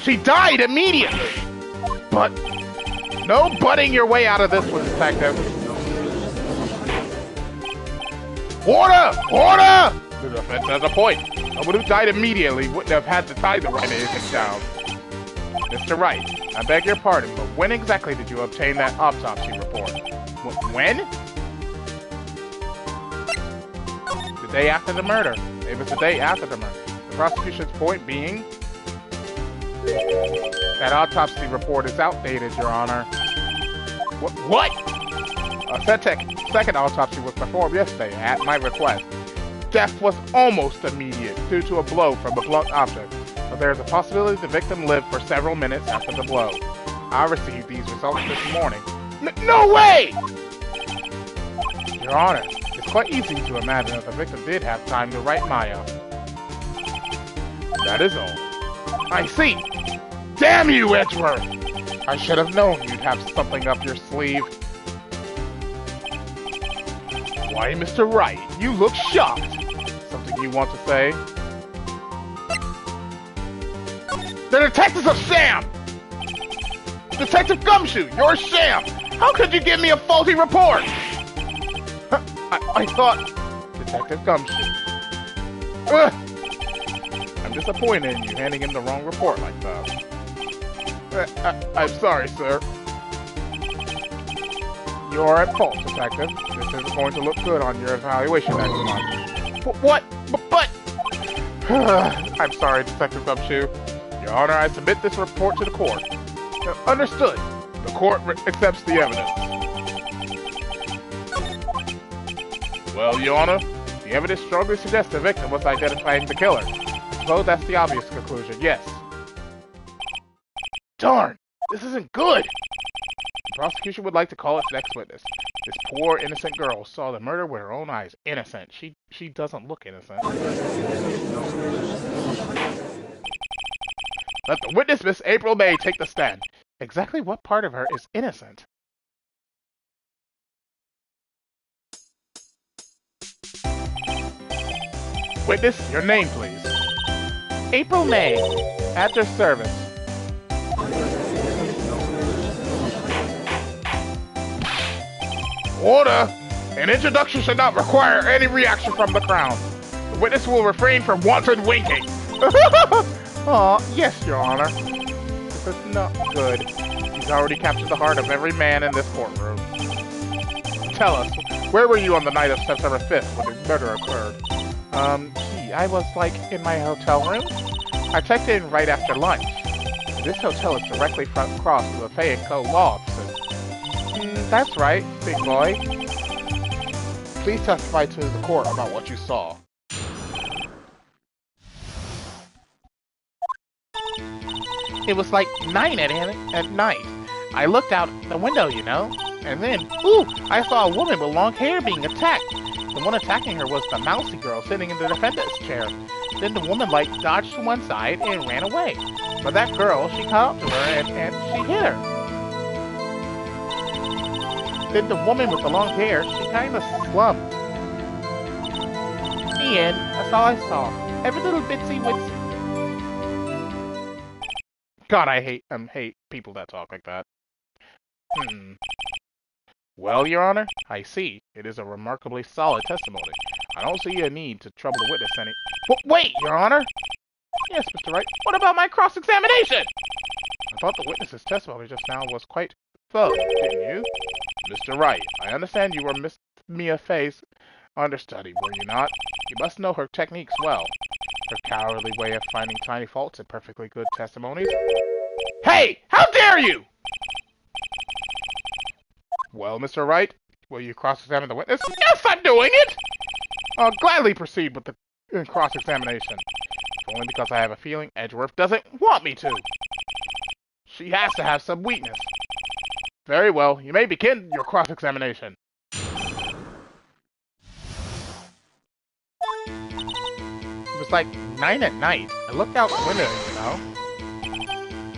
She died immediately! But... no butting your way out of this one, Detective. Order! Order! The defense has a point. Someone who died immediately wouldn't have had the time to write anything down. Mr. Wright, I beg your pardon, but when exactly did you obtain that autopsy report? When? The day after the murder. It was the day after the murder. The prosecution's point being... that autopsy report is outdated, Your Honor. What? A second autopsy was performed yesterday at my request. Death was almost immediate due to a blow from a blunt object, but there is a possibility the victim lived for several minutes after the blow. I received these results this morning. No way! Your Honor, it's quite easy to imagine that the victim did have time to write Maya. That is all. I see! Damn you, Edgeworth! I should have known you'd have something up your sleeve. Why, Mr. Wright, you look shocked. Something you want to say? The detectives are sham! Detective Gumshoe, you're a sham! How could you give me a faulty report? I thought... Detective Gumshoe. I'm disappointed in you handing in the wrong report like that. I'm sorry, sir. You're at fault, Detective. This isn't going to look good on your evaluation next month. What? But... I'm sorry, Detective Gumshoe. Your Honor, I submit this report to the court. Understood. The court accepts the evidence. Well, Your Honor, the evidence strongly suggests the victim was identifying the killer. I suppose that's the obvious conclusion, yes. Darn! This isn't good! The prosecution would like to call its next witness. This poor, innocent girl saw the murder with her own eyes. Innocent. She doesn't look innocent. Let the witness, Miss April May, take the stand. Exactly what part of her is innocent? Witness, your name, please. April May. At your service. Order! An introduction should not require any reaction from the Crown. The witness will refrain from wanton winking. Aw, yes, Your Honor. This is not good. He's already captured the heart of every man in this courtroom. Tell us, where were you on the night of September 5th when the murder occurred? Gee, I was, in my hotel room. I checked in right after lunch. This hotel is directly across from the Fay & Co. law offices. That's right, big boy. Please testify to the court about what you saw. It was like 9 at night. I looked out the window, you know, and then, I saw a woman with long hair being attacked. The one attacking her was the mousy girl sitting in the defendant's chair. Then the woman, dodged to one side and ran away. But that girl, she caught up to her and she hit her. Then the woman with the long hair, she kind of slumped. The end. That's all I saw. Every little bitsy witsy. God, I hate people that talk like that. Well, Your Honor, I see. It is a remarkably solid testimony. I don't see a need to trouble the witness any. Wait, Your Honor! Yes, Mr. Wright. What about my cross-examination? I thought the witness's testimony just now was quite thorough, didn't you? Mr. Wright, I understand you were Miss Mia Fay's understudy, were you not? You must know her techniques well. Her cowardly way of finding tiny faults in perfectly good testimonies. Hey! How dare you! Well, Mr. Wright, will you cross-examine the witness? Yes, I'm doing it! I'll gladly proceed with the cross-examination. Only because I have a feeling Edgeworth doesn't want me to. She has to have some weakness. Very well, you may begin your cross-examination. It was like 9 at night. I looked out the window, you know.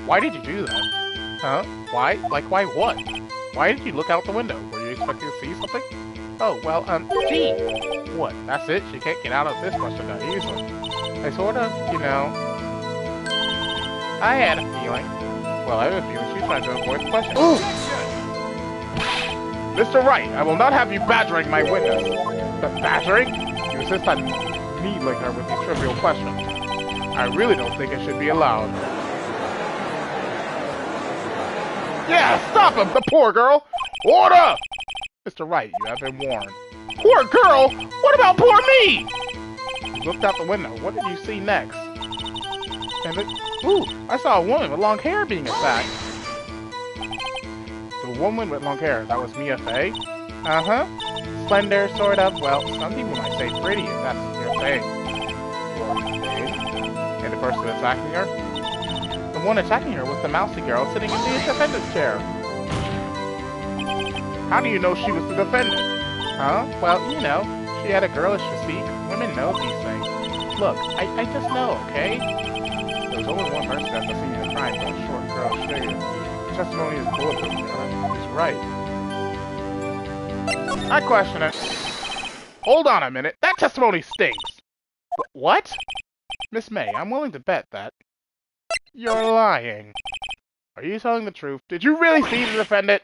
Why did you do that? Huh? Why? Why what? Why did you look out the window? Were you expecting to see something? Oh, well, gee. What? That's it? She can't get out of this question that easily. I sort of, you know. I had a feeling. Well, I have a feeling she's trying to avoid the question. Ooh! Mr. Wright, I will not have you badgering my witness. But badgering? You insist on needling her with these trivial questions. I really don't think it should be allowed. Yeah, stop him, the poor girl! Order! Mr. Wright, you have been warned. Poor girl? What about poor me? You looked out the window. What did you see next? And I saw a woman with long hair being attacked. The woman with long hair, that was Mia Fay? Uh-huh. Slender, sort of. Well, some people might say pretty, if that's what you're saying. And the person attacking her? The one attacking her was the mousy girl sitting in the defendant's chair. How do you know she was the defendant? Huh? Well, you know, she had a girlish physique. Women know these things. Look, I just know, okay? There was only one person at the scene of the crime, but a short girl figure. The testimony is bulletproof. He's right. I question it. Hold on a minute. That testimony stinks. What? Miss May, I'm willing to bet that you're lying. Are you telling the truth? Did you really see the defendant?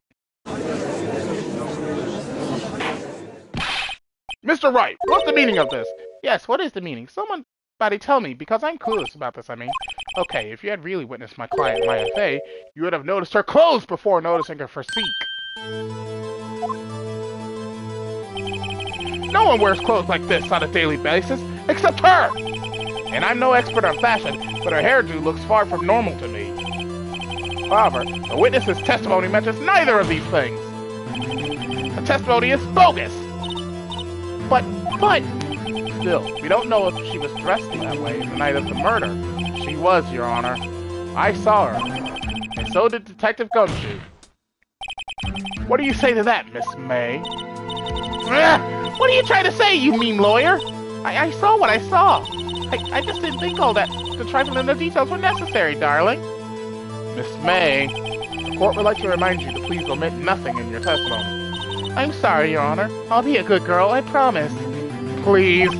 Mr. Wright, what's the meaning of this? Yes, what is the meaning? Somebody tell me, because I'm clueless about this, I mean. Okay, if you had really witnessed my client, Maya Fay, you would have noticed her clothes before noticing her physique. No one wears clothes like this on a daily basis, except her! And I'm no expert on fashion, but her hairdo looks far from normal to me. However, the witness's testimony mentions neither of these things. The testimony is bogus! But... Still, we don't know if she was dressed that way the night of the murder. She was, Your Honor. I saw her. And so did Detective Gumshoe. What do you say to that, Miss May? What are you trying to say, you mean lawyer? I saw what I saw. I just didn't think all that the trifling details were necessary, darling. Miss May, the court would like to remind you to please omit nothing in your testimony. I'm sorry, Your Honor. I'll be a good girl, I promise. Please.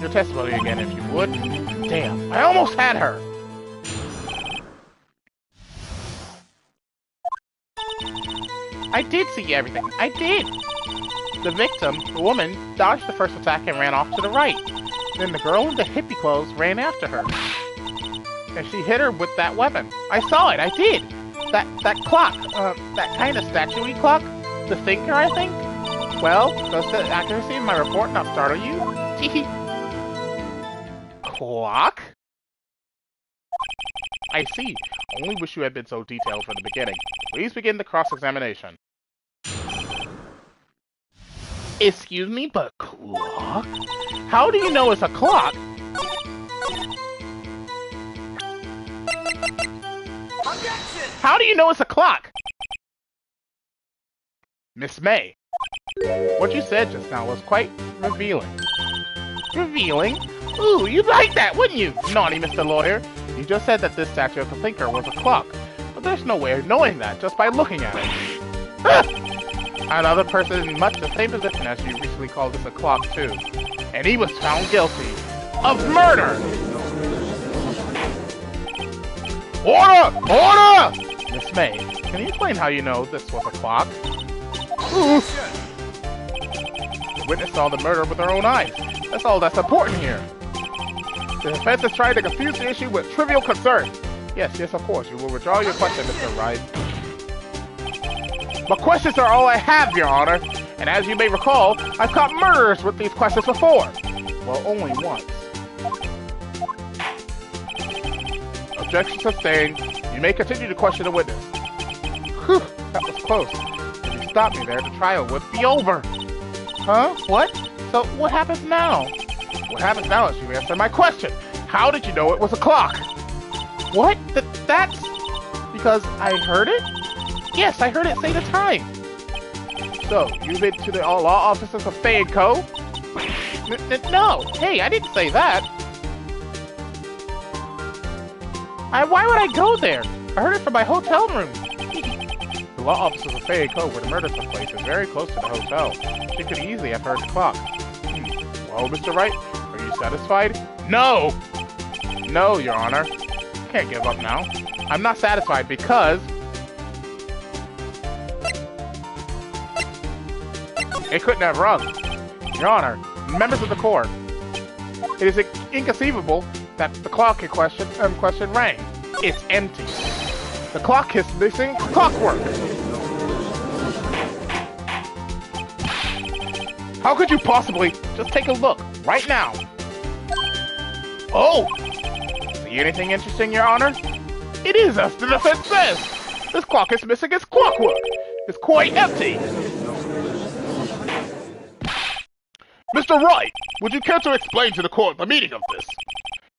Your testimony again, if you would. Damn, I almost had her. I did see everything. I did. The victim, the woman, dodged the first attack and ran off to the right. Then the girl in the hippie clothes ran after her. And she hit her with that weapon. I saw it. I did. That clock. That kind of statue-y clock. The thinker, I think. Well, does the accuracy in my report not startle you? Clock? I see. Only wish you had been so detailed from the beginning. Please begin the cross-examination. Excuse me, but clock? How do you know it's a clock? Objection! How do you know it's a clock? Miss May, what you said just now was quite revealing. Revealing? Ooh, you'd like that, wouldn't you, naughty Mr. Lawyer? You just said that this statue of the thinker was a clock, but there's no way of knowing that just by looking at it. Another person in much the same position as you recently called this a clock too, and he was found guilty of murder! Order! Order! Miss May, can you explain how you know this was a clock? Ooh. The witness saw the murder with her own eyes. That's all that's important here. The defense is trying to confuse the issue with trivial concerns. Yes, of course. You will withdraw your question, Mr. Wright. But questions are all I have, Your Honor. And as you may recall, I've caught murderers with these questions before. Well, only once. Objection sustained. You may continue to question the witness. Whew, that was close. If you stopped me there, the trial would be over. Huh? What? So, what happens now? What happens now is you answer my question. How did you know it was a clock? What? That's... because I heard it? Yes, I heard it say the time. So, you've been to the law offices of Fay & Co.? No. Hey, I didn't say that. Why would I go there? I heard it from my hotel room. The law offices of Fay & Co., where the murder took place, is very close to the hotel. She could easily have heard the clock. Well, Mr. Wright, are you satisfied? No! No, Your Honor. Can't give up now. I'm not satisfied because... it couldn't have rung. Your Honor, members of the court, it is inconceivable that the clock in question rang. It's empty. The clock is missing clockwork. How could you possibly? Just take a look, right now. Oh! See anything interesting, Your Honor? It is as the defense says. This clock is missing its clockwork. It's quite empty. Mr. Wright, would you care to explain to the court the meaning of this?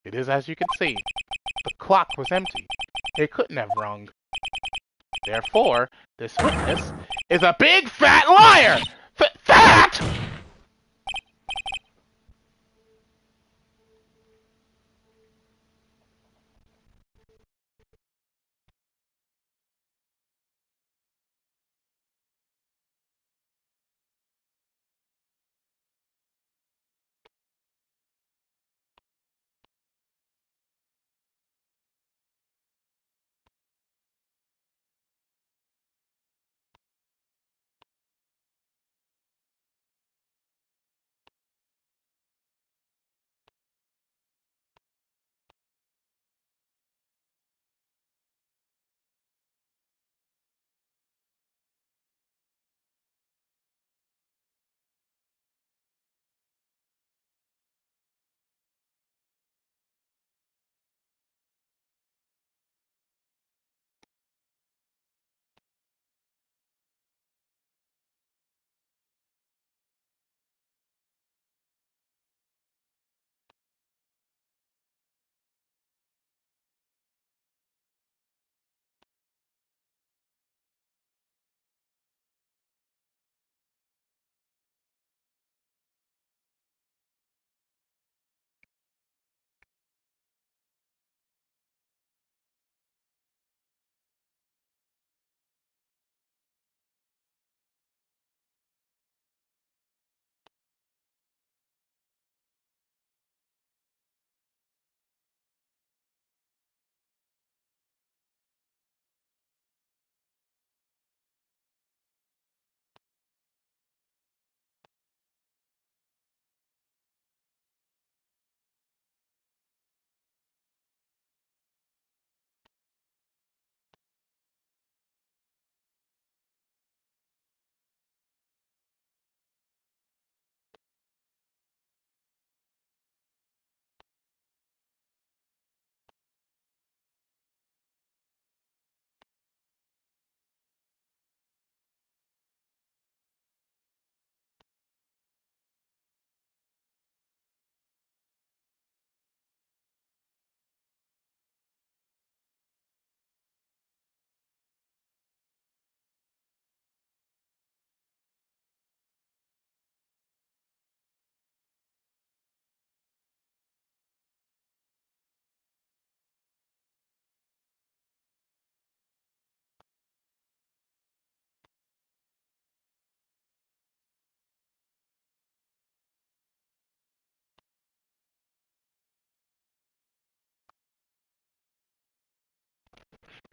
It is as you can see. The clock was empty. It couldn't have rung. Therefore, this witness is a big fat liar! Fat!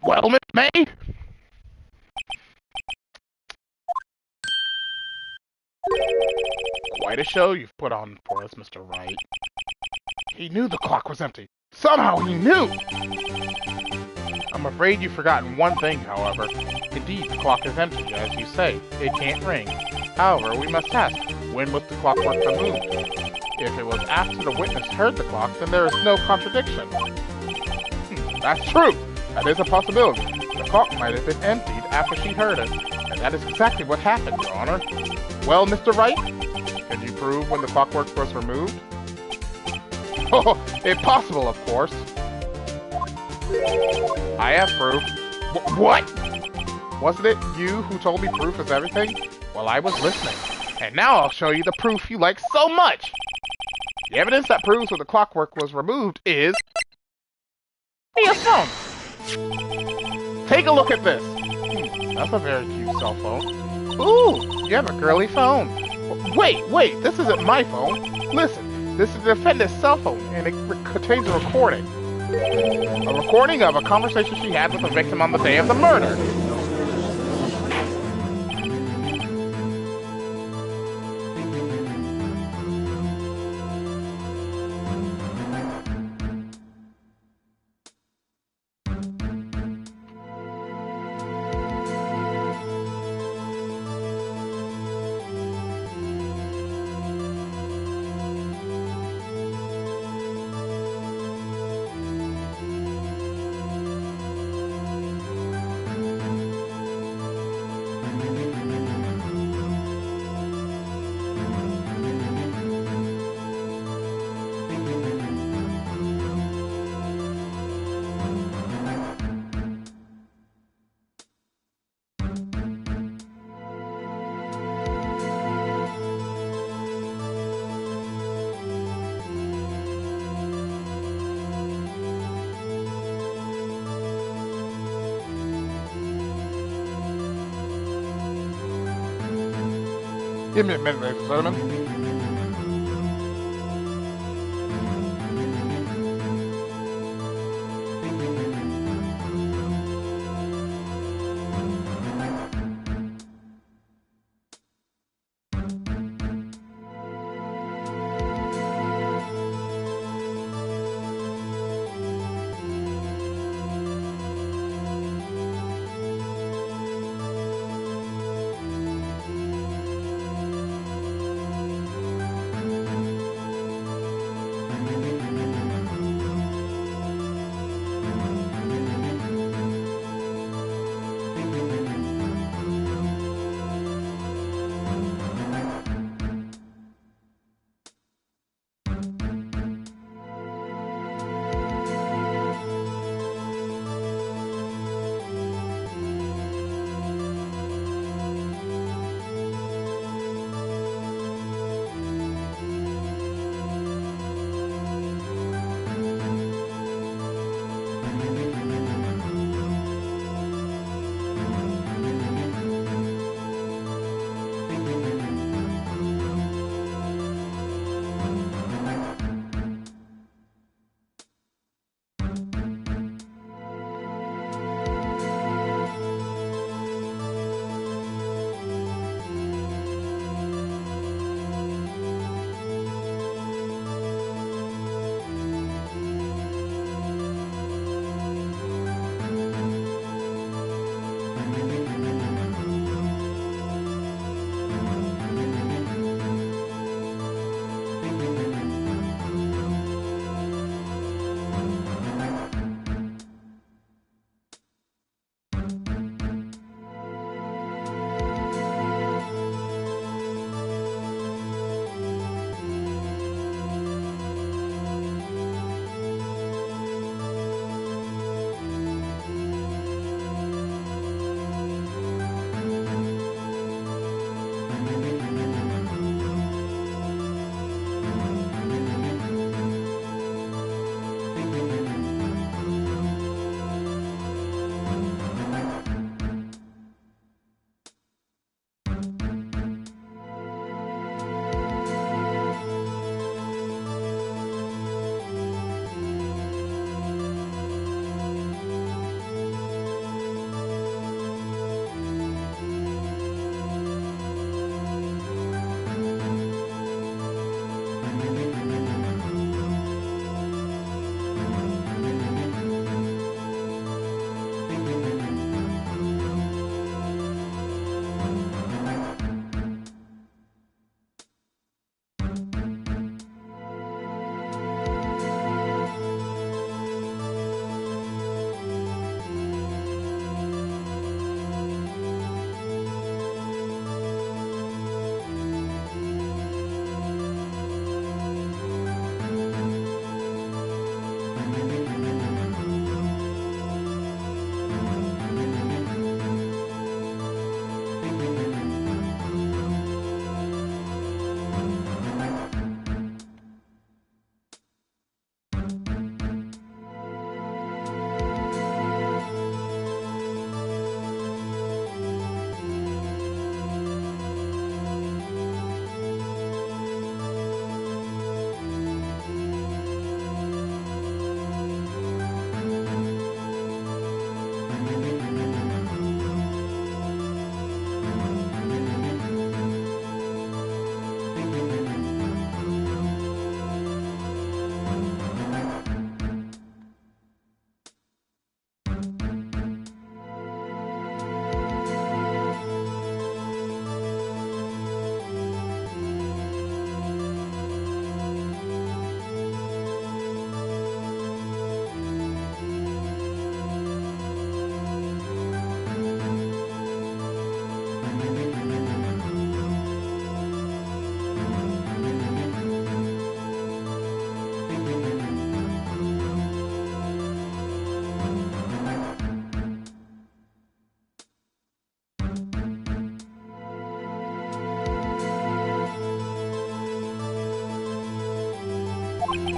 Well, Miss May? Quite a show you've put on for us, Mr. Wright. He knew the clock was empty. Somehow he knew! I'm afraid you've forgotten one thing, however. Indeed, the clock is empty, as you say. It can't ring. However, we must ask, when was the clockwork removed? If it was after the witness heard the clock, then there is no contradiction. That's true! That is a possibility. The clock might have been emptied after she heard it, and that is exactly what happened, Your Honor. Well, Mr. Wright, can you prove when the clockwork was removed? Oh, impossible, of course. I have proof. What? Wasn't it you who told me proof is everything? Well, I was listening. And now I'll show you the proof you like so much. The evidence that proves that the clockwork was removed is... Mia's phone. Take a look at this. That's a very cute cell phone. Ooh, you have a girly phone. Wait, this isn't my phone. Listen, this is the defendant's cell phone, and it contains a recording. A recording of a conversation she had with the victim on the day of the murder. Give me a minute, ladies and gentlemen.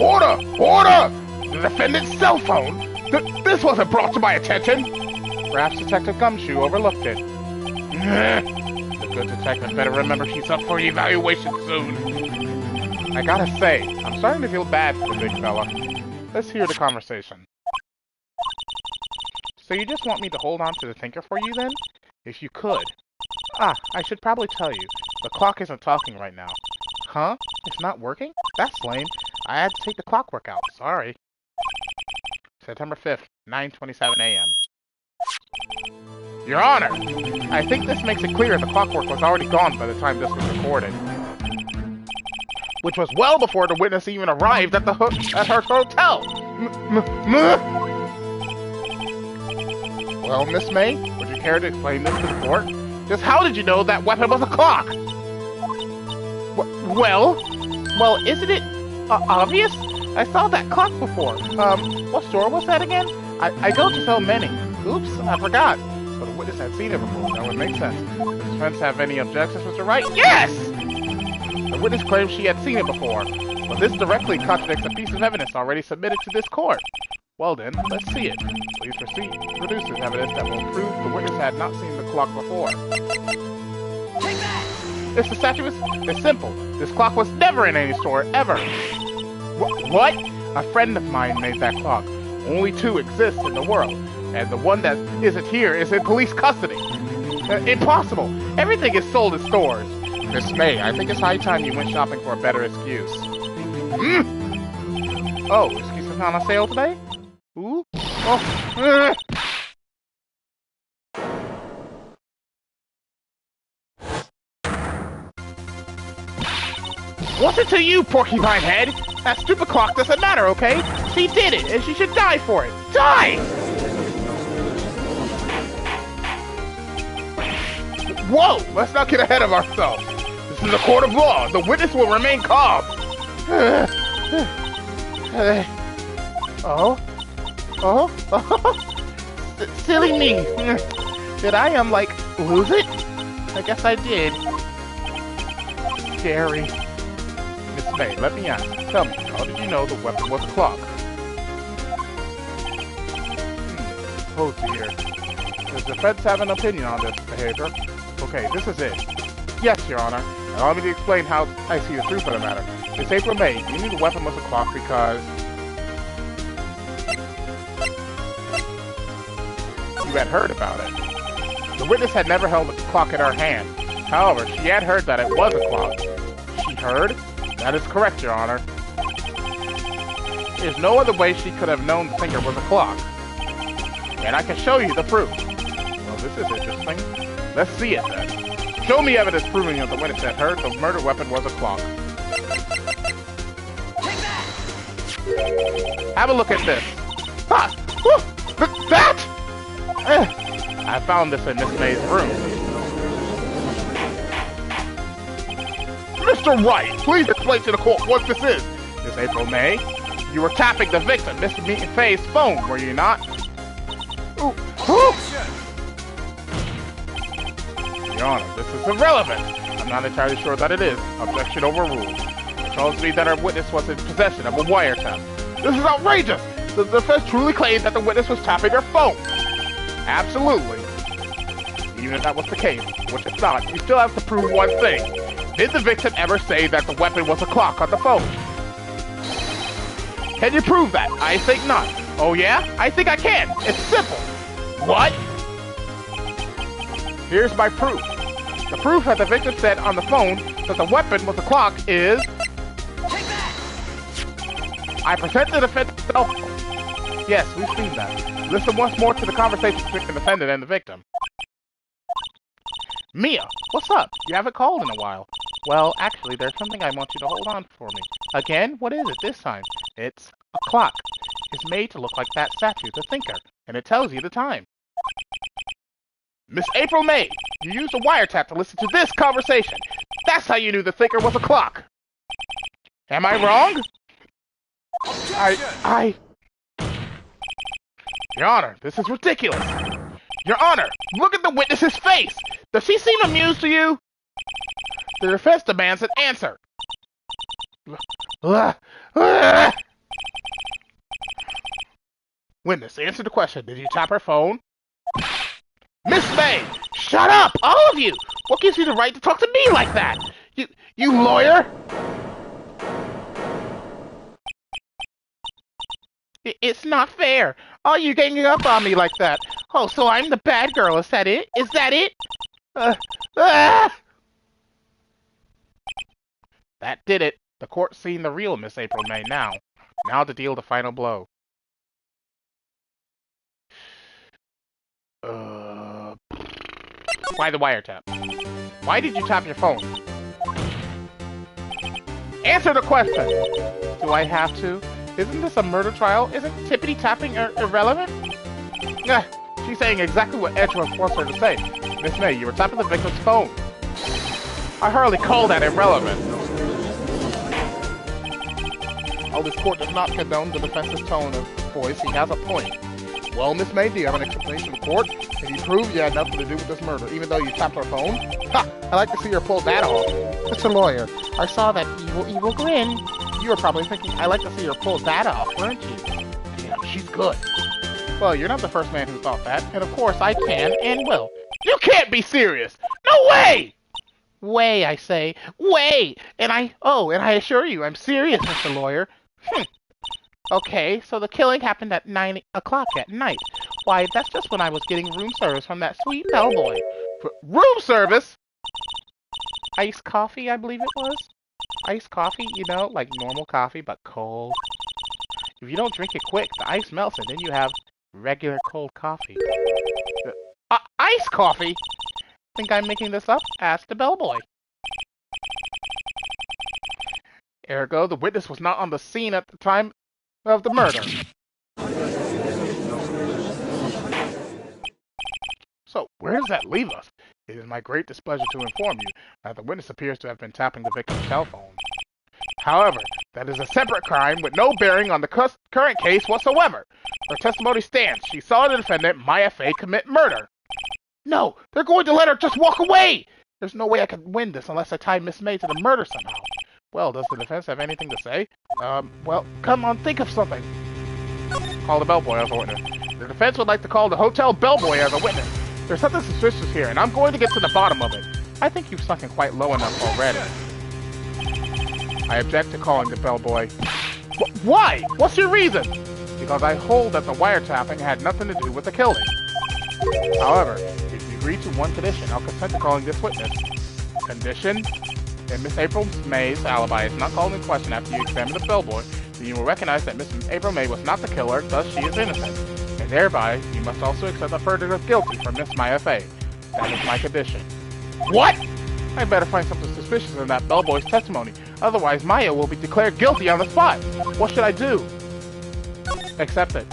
Order! Order! The defendant's cell phone? This wasn't brought to my attention! Perhaps Detective Gumshoe overlooked it. The good detective better remember she's up for evaluation soon. I gotta say, I'm starting to feel bad for the big fella. Let's hear the conversation. So you just want me to hold on to the thinker for you then? If you could. I should probably tell you. The clock isn't talking right now. Huh? It's not working? That's lame. I had to take the clockwork out. Sorry. September 5th, 9:27 a.m. Your Honor! I think this makes it clear the clockwork was already gone by the time this was recorded. Which was well before the witness even arrived at her hotel! Well, Miss May, would you care to explain this to the court? Just how did you know that weapon was a clock? Well, isn't it obvious? I saw that clock before. What store was that again? I go to so many. Oops, I forgot. But the witness had seen it before. That would make sense. Does the defense have any objections, Mr. Wright? Yes! The witness claims she had seen it before, but this directly contradicts a piece of evidence already submitted to this court. Well then, let's see it. Please proceed. Produce this evidence that will prove the witness had not seen the clock before. Take that! It's the statute is simple. This clock was never in any store, ever. What? A friend of mine made that clock. Only two exist in the world, and the one that isn't here is in police custody. Impossible! Everything is sold in stores. Miss May, I think it's high time you went shopping for a better excuse. Oh, excuse is not on sale today? Ooh? Oh. What's it to you, porcupine head? That stupid clock doesn't matter, okay? She did it, and she should die for it. Die! Whoa! Let's not get ahead of ourselves. This is a court of law. The witness will remain calm. Silly me. Did I, lose it? I guess I did. Scary. Miss May, let me ask. Tell me, how did you know the weapon was a clock? Oh dear. Does the defense have an opinion on this behavior? Okay, this is it. Yes, Your Honor. And allow me to explain how I see the truth of the matter. This April May, you knew the weapon was a clock because you had heard about it. The witness had never held a clock in her hand. However, she had heard that it was a clock. She heard? That is correct, Your Honor. There's no other way she could have known the finger was a clock. And I can show you the proof. Well, this is interesting. Let's see it then. Show me evidence proving that the witness had heard the murder weapon was a clock. Take that! Have a look at this. Ha! That! I found this in Miss May's room. Mr. Wright, please explain to the court what this is. Miss April May, you were tapping the victim, Miss May's phone, were you not? Ooh. Your Honor, this is irrelevant. I'm not entirely sure that it is. Objection overruled. It tells me that our witness was in possession of a wiretap. This is outrageous! The defense truly claimed that the witness was tapping her phone. Absolutely. Even if that was the case, which it's not, you still have to prove one thing. Did the victim ever say that the weapon was a clock on the phone? Can you prove that? I think not. Oh yeah? I think I can. It's simple. What? Here's my proof. The proof that the victim said on the phone that the weapon was a clock is... Take that! I present the defendant's cell phone. Yes, we've seen that. Listen once more to the conversation between the defendant and the victim. Mia, what's up? You haven't called in a while. Well, actually, there's something I want you to hold on for me. Again? What is it this time? It's a clock. It's made to look like that statue, the thinker, and it tells you the time. Miss April May, you used a wiretap to listen to this conversation. That's how you knew the thinker was a clock. Am I wrong? Your Honor, this is ridiculous. Your Honor, look at the witness's face. Does she seem amused to you? The defense demands an answer. Witness, answer the question. Did you tap her phone? Miss May! Shut up! All of you! What gives you the right to talk to me like that? You lawyer? It's not fair. Oh, you're ganging up on me like that. Oh, so I'm the bad girl. Is that it? Is that it? That did it. The court's seen the real Miss April May now. Now to deal the final blow. Why the wiretap? Why did you tap your phone? Answer the question! Do I have to? Isn't this a murder trial? Isn't tippity-tapping irrelevant? She's saying exactly what Edgeworth wants her to say. Miss May, you were tapping the victim's phone. I hardly call that irrelevant. Oh, this court does not condone the defense's tone of voice. He has a point. Well, Miss May, do you have an explanation to the court? Can you prove you had nothing to do with this murder, even though you tapped her phone? Ha! I'd like to see her pull that off. Mr. Lawyer, I saw that evil grin. You were probably thinking, I'd like to see her pull that off, weren't you? Damn, she's good. Well, you're not the first man who thought that, and of course I can and will. You can't be serious! No way! Way, I say. Way! And I assure you, I'm serious, Mr. Lawyer. Okay, so the killing happened at 9 o'clock at night. Why, that's just when I was getting room service from that sweet bellboy. Room service? Iced coffee, I believe it was. Iced coffee, you know, like normal coffee, but cold. If you don't drink it quick, the ice melts and then you have regular cold coffee. Iced coffee? Think I'm making this up? Ask the bellboy. Ergo, the witness was not on the scene at the time of the murder. So, where does that leave us? It is my great displeasure to inform you that the witness appears to have been tapping the victim's cell phone. However, that is a separate crime with no bearing on the current case whatsoever. Her testimony stands. She saw the defendant, Maya Fey, commit murder. No, they're going to let her just walk away! There's no way I can win this unless I tie Miss May to the murder somehow. Well, does the defense have anything to say? Well, come on, think of something. Call the bellboy as a witness. The defense would like to call the hotel bellboy as a witness. There's something suspicious here, and I'm going to get to the bottom of it. I think you've sunk in quite low enough already. I object to calling the bellboy. Why? What's your reason? Because I hold that the wiretapping had nothing to do with the killing. However, if you agree to one condition, I'll consent to calling this witness. Condition? If Miss April May's alibi is not called in question after you examine the bellboy, then you will recognize that Miss April May was not the killer, thus she is innocent. And thereby, you must also accept the verdict of guilty from Miss Maya Fey. That is my condition. What? I better find something suspicious in that bellboy's testimony. Otherwise, Maya will be declared guilty on the spot. What should I do? Accept it.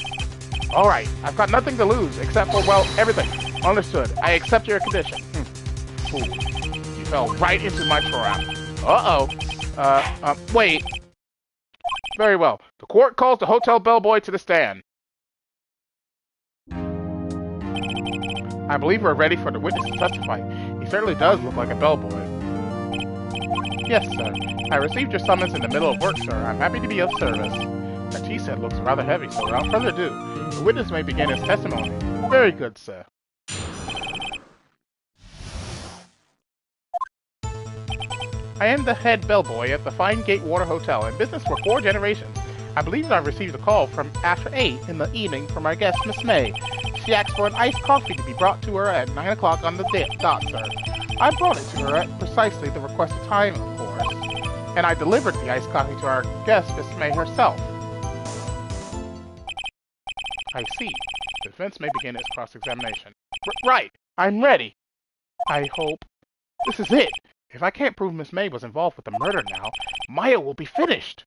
Alright, I've got nothing to lose, except for, well, everything. Understood. I accept your condition. Fool. You fell right into my trap. Uh-oh. Wait. Very well. The court calls the hotel bellboy to the stand. I believe we're ready for the witness to testify. He certainly does look like a bellboy. Yes, sir. I received your summons in the middle of work, sir. I'm happy to be of service. The tea set looks rather heavy, so without further ado, the witness may begin his testimony. Very good, sir. I am the head bellboy at the Fine Gate Water Hotel, in business for 4 generations. I believe I received a call from after 8 in the evening from our guest, Miss May. She asked for an iced coffee to be brought to her at 9 o'clock on the dot, sir. I brought it to her at precisely the requested time, of course, and I delivered the iced coffee to our guest, Miss May herself. I see. The defense may begin its cross-examination. Right! I'm ready! I hope. This is it! If I can't prove Miss May was involved with the murder now, Maya will be finished!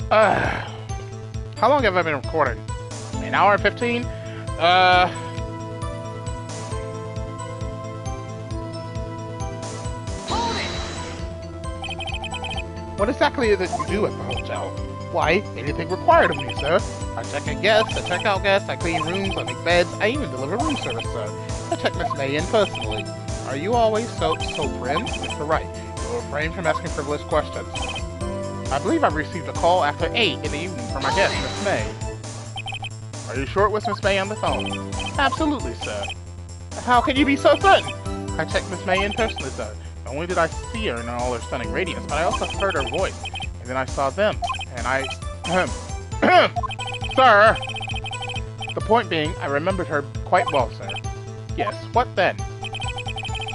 How long have I been recording? An hour and 15? What exactly is it you do at the hotel? Why, anything required of me, sir. I check in guests, I check out guests, I clean rooms, I make beds, I even deliver room service, sir. I check Miss May in personally. Are you always so prim? Mr. Wright, you will refrain from asking frivolous questions. I believe I've received a call after 8 in the evening from my guest, Miss May. Are you sure it was Miss May on the phone? Absolutely, sir. How can you be so certain? I checked Miss May in personally, sir. Not only did I see her in all her stunning radiance, but I also heard her voice. And then I saw them, and I... Sir! The point being, I remembered her quite well, sir. Yes, what then?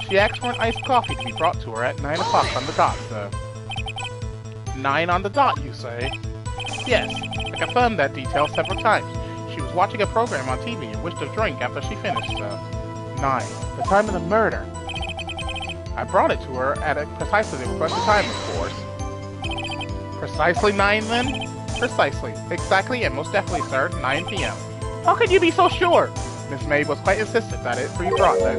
She asked for an iced coffee to be brought to her at 9 o'clock on the dot, sir. 9 on the dot, you say? Yes, I confirmed that detail several times. She was watching a program on TV and wished a drink after she finished, sir. 9. The time of the murder. I brought it to her at precisely the requested time, of course. Precisely 9, then? Precisely. Exactly and most definitely, sir, 9 p.m. How could you be so sure? Miss May was quite insistent that it be brought then.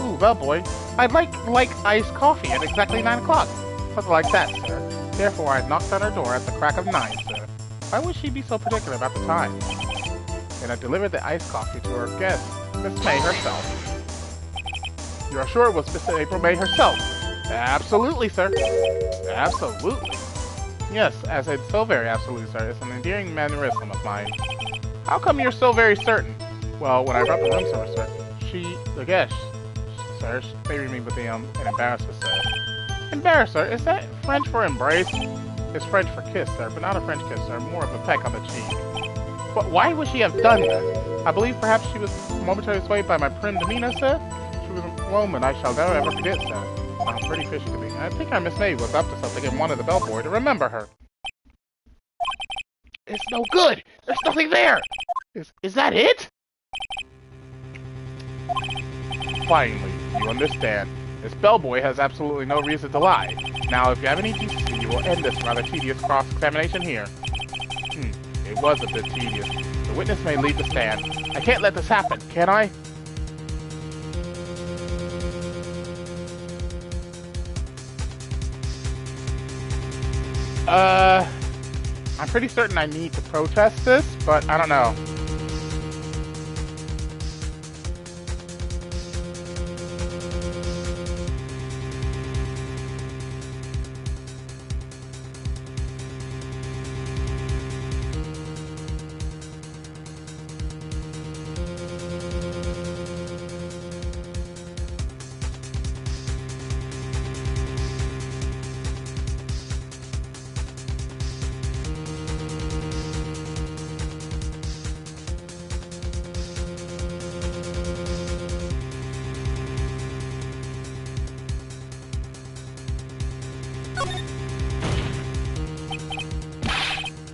Ooh, bellboy. I'd like iced coffee at exactly 9 o'clock. Something like that, sir. Therefore, I knocked on her door at the crack of 9, sir. Why would she be so particular about the time? Then I delivered the iced coffee to her guest, Miss May herself. You are sure it was Miss April May herself? Absolutely, sir. Absolutely. Yes, as in so very absolutely, sir. It's an endearing mannerism of mine. How come you're so very certain? Well, when I brought the room service, sir, the guest, sir, favored me with an embarrassment, sir. Embarrasser? Is that French for embrace? It's French for kiss, sir, but not a French kiss, sir. More of a peck on the cheek. But why would she have done that? I believe perhaps she was momentarily swayed by my prim demeanor, sir. She was a moment I shall never ever forget, sir. Sounds pretty fishy to me. I think our Miss May was up to something and wanted the bellboy to remember her. It's no good! There's nothing there! Is that it? Finally, you understand. This bellboy has absolutely no reason to lie. Now, if you have any decency, you will end this rather tedious cross-examination here. It was a bit tedious. The witness may leave the stand. I can't let this happen, can I? I'm pretty certain I need to protest this, but I don't know.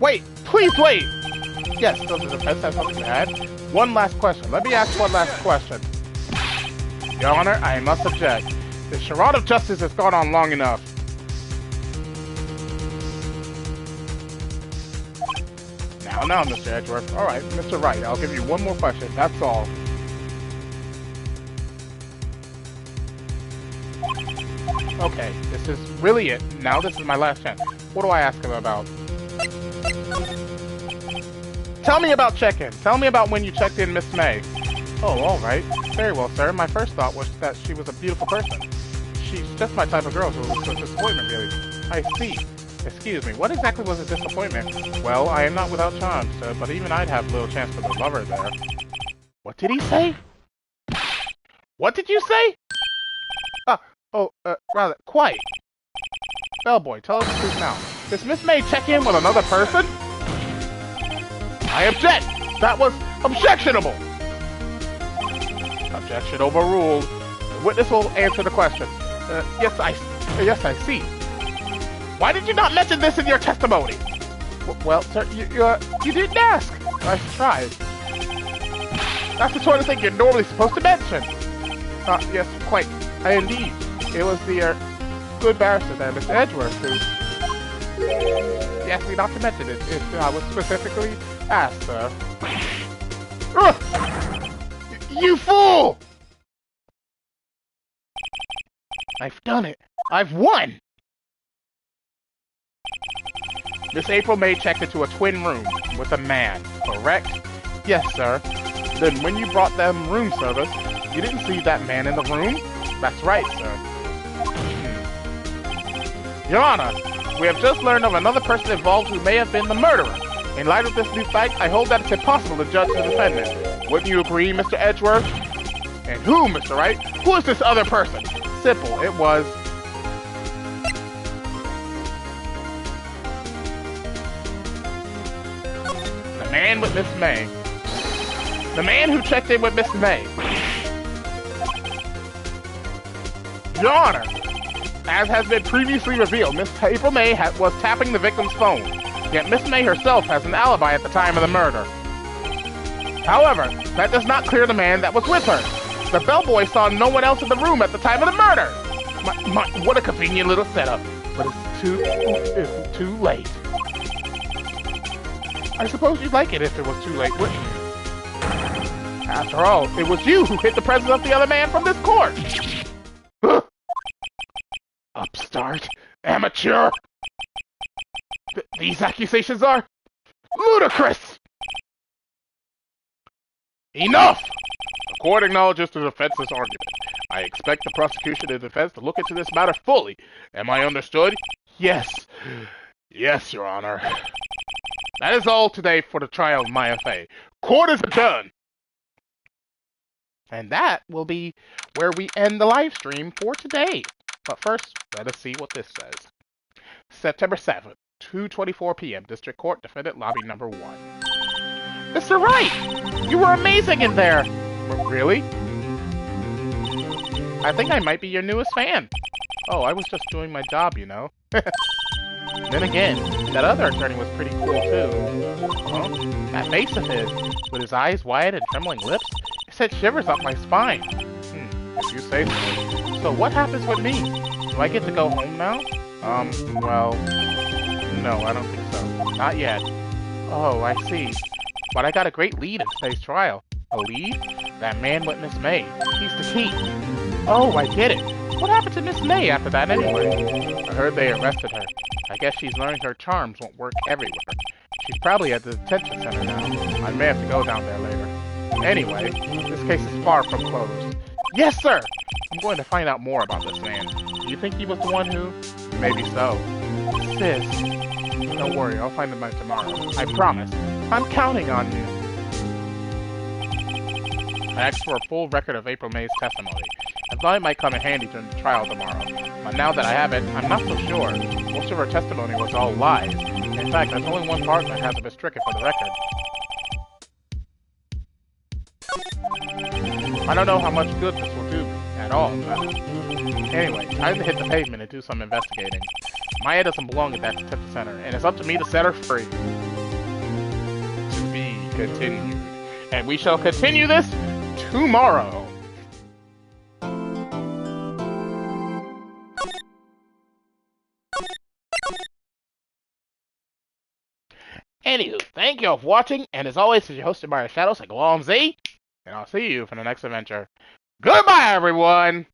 Wait! Please wait! Yes, does the defense have something to add? One last question. Let me ask one last question. Your Honor, I must object. The charade of justice has gone on long enough. Now, Mr. Edgeworth. Alright, Mr. Wright, I'll give you one more question. That's all. Okay, this is really it. Now this is my last chance. What do I ask him about? Tell me about check-in. Tell me about when you checked in Miss May. Oh, alright. Very well, sir. My first thought was that she was a beautiful person. She's just my type of girl, so it was a disappointment, really. I see. Excuse me, what exactly was a disappointment? Well, I am not without charm, sir, but even I'd have little chance for the lover there. What did he say? What did you say? Rather, quiet. Bellboy, tell us the truth now. Does Miss May check in with another person? I object! That was objectionable! Objection overruled. The witness will answer the question. Yes, I see. Why did you not mention this in your testimony? Well, sir, you didn't ask. I tried. That's the sort of thing you're normally supposed to mention. Yes, quite. Indeed. It was the, good barrister there, Mr. Edgeworth, who... He asked me not to mention it if I was specifically asked, sir. You fool! I've done it. I've won! Miss April May checked into a twin room with a man, correct? Yes, sir. Then when you brought them room service, you didn't see that man in the room? That's right, sir. Your Honor, we have just learned of another person involved who may have been the murderer. In light of this new fact, I hold that it's impossible to judge the defendant. Wouldn't you agree, Mr. Edgeworth? And who, Mr. Wright? Who is this other person? Simple, it was... the man with Miss May. The man who checked in with Miss May. Your Honor, as has been previously revealed, Miss April May was tapping the victim's phone. Yet Miss May herself has an alibi at the time of the murder. However, that does not clear the man that was with her. The bellboy saw no one else in the room at the time of the murder. What a convenient little setup. But it's too late. I suppose you'd like it if it was too late, wouldn't you? After all, it was you who hid the presence of the other man from this court. Upstart. Amateur. These accusations are ludicrous! Enough! The court acknowledges the defense's argument. I expect the prosecution and defense to look into this matter fully. Am I understood? Yes. Yes, Your Honor. That is all today for the trial of Maya Fey. Court is adjourned! And that will be where we end the live stream for today. But first, let us see what this says. September 7th. 2:24 p.m. District Court, Defendant Lobby Number 1. Mr. Wright! You were amazing in there! Really? I think I might be your newest fan. Oh, I was just doing my job, you know. Then again, that other attorney was pretty cool too. Huh? That face of his, with his eyes wide and trembling lips, it sent shivers up my spine. If you say so. So what happens with me? Do I get to go home now? Well... no, I don't think so. Not yet. Oh, I see. But I got a great lead in today's trial. A lead? That man with Miss May. He's the key. Oh, I get it. What happened to Miss May after that anyway? I heard they arrested her. I guess she's learned her charms won't work everywhere. She's probably at the detention center now. I may have to go down there later. Anyway, this case is far from closed. Yes, sir! I'm going to find out more about this man. Do you think he was the one who... maybe so. Sis... don't worry, I'll find him out tomorrow. I promise. I'm counting on you. I asked for a full record of April May's testimony. I thought it might come in handy during the trial tomorrow. But now that I have it, I'm not so sure. Most of her testimony was all lies. In fact, there's only one part that hasn't been stricken for the record. I don't know how much good this will do at all, but... anyway, time to hit the pavement and do some investigating. Maya doesn't belong at that detention center, and it's up to me to set her free. To be continued. And we shall continue this tomorrow. Anywho, thank you all for watching, and as always, as your host, TheAmariaShadow, say go on Z, and I'll see you for the next adventure. Goodbye, everyone!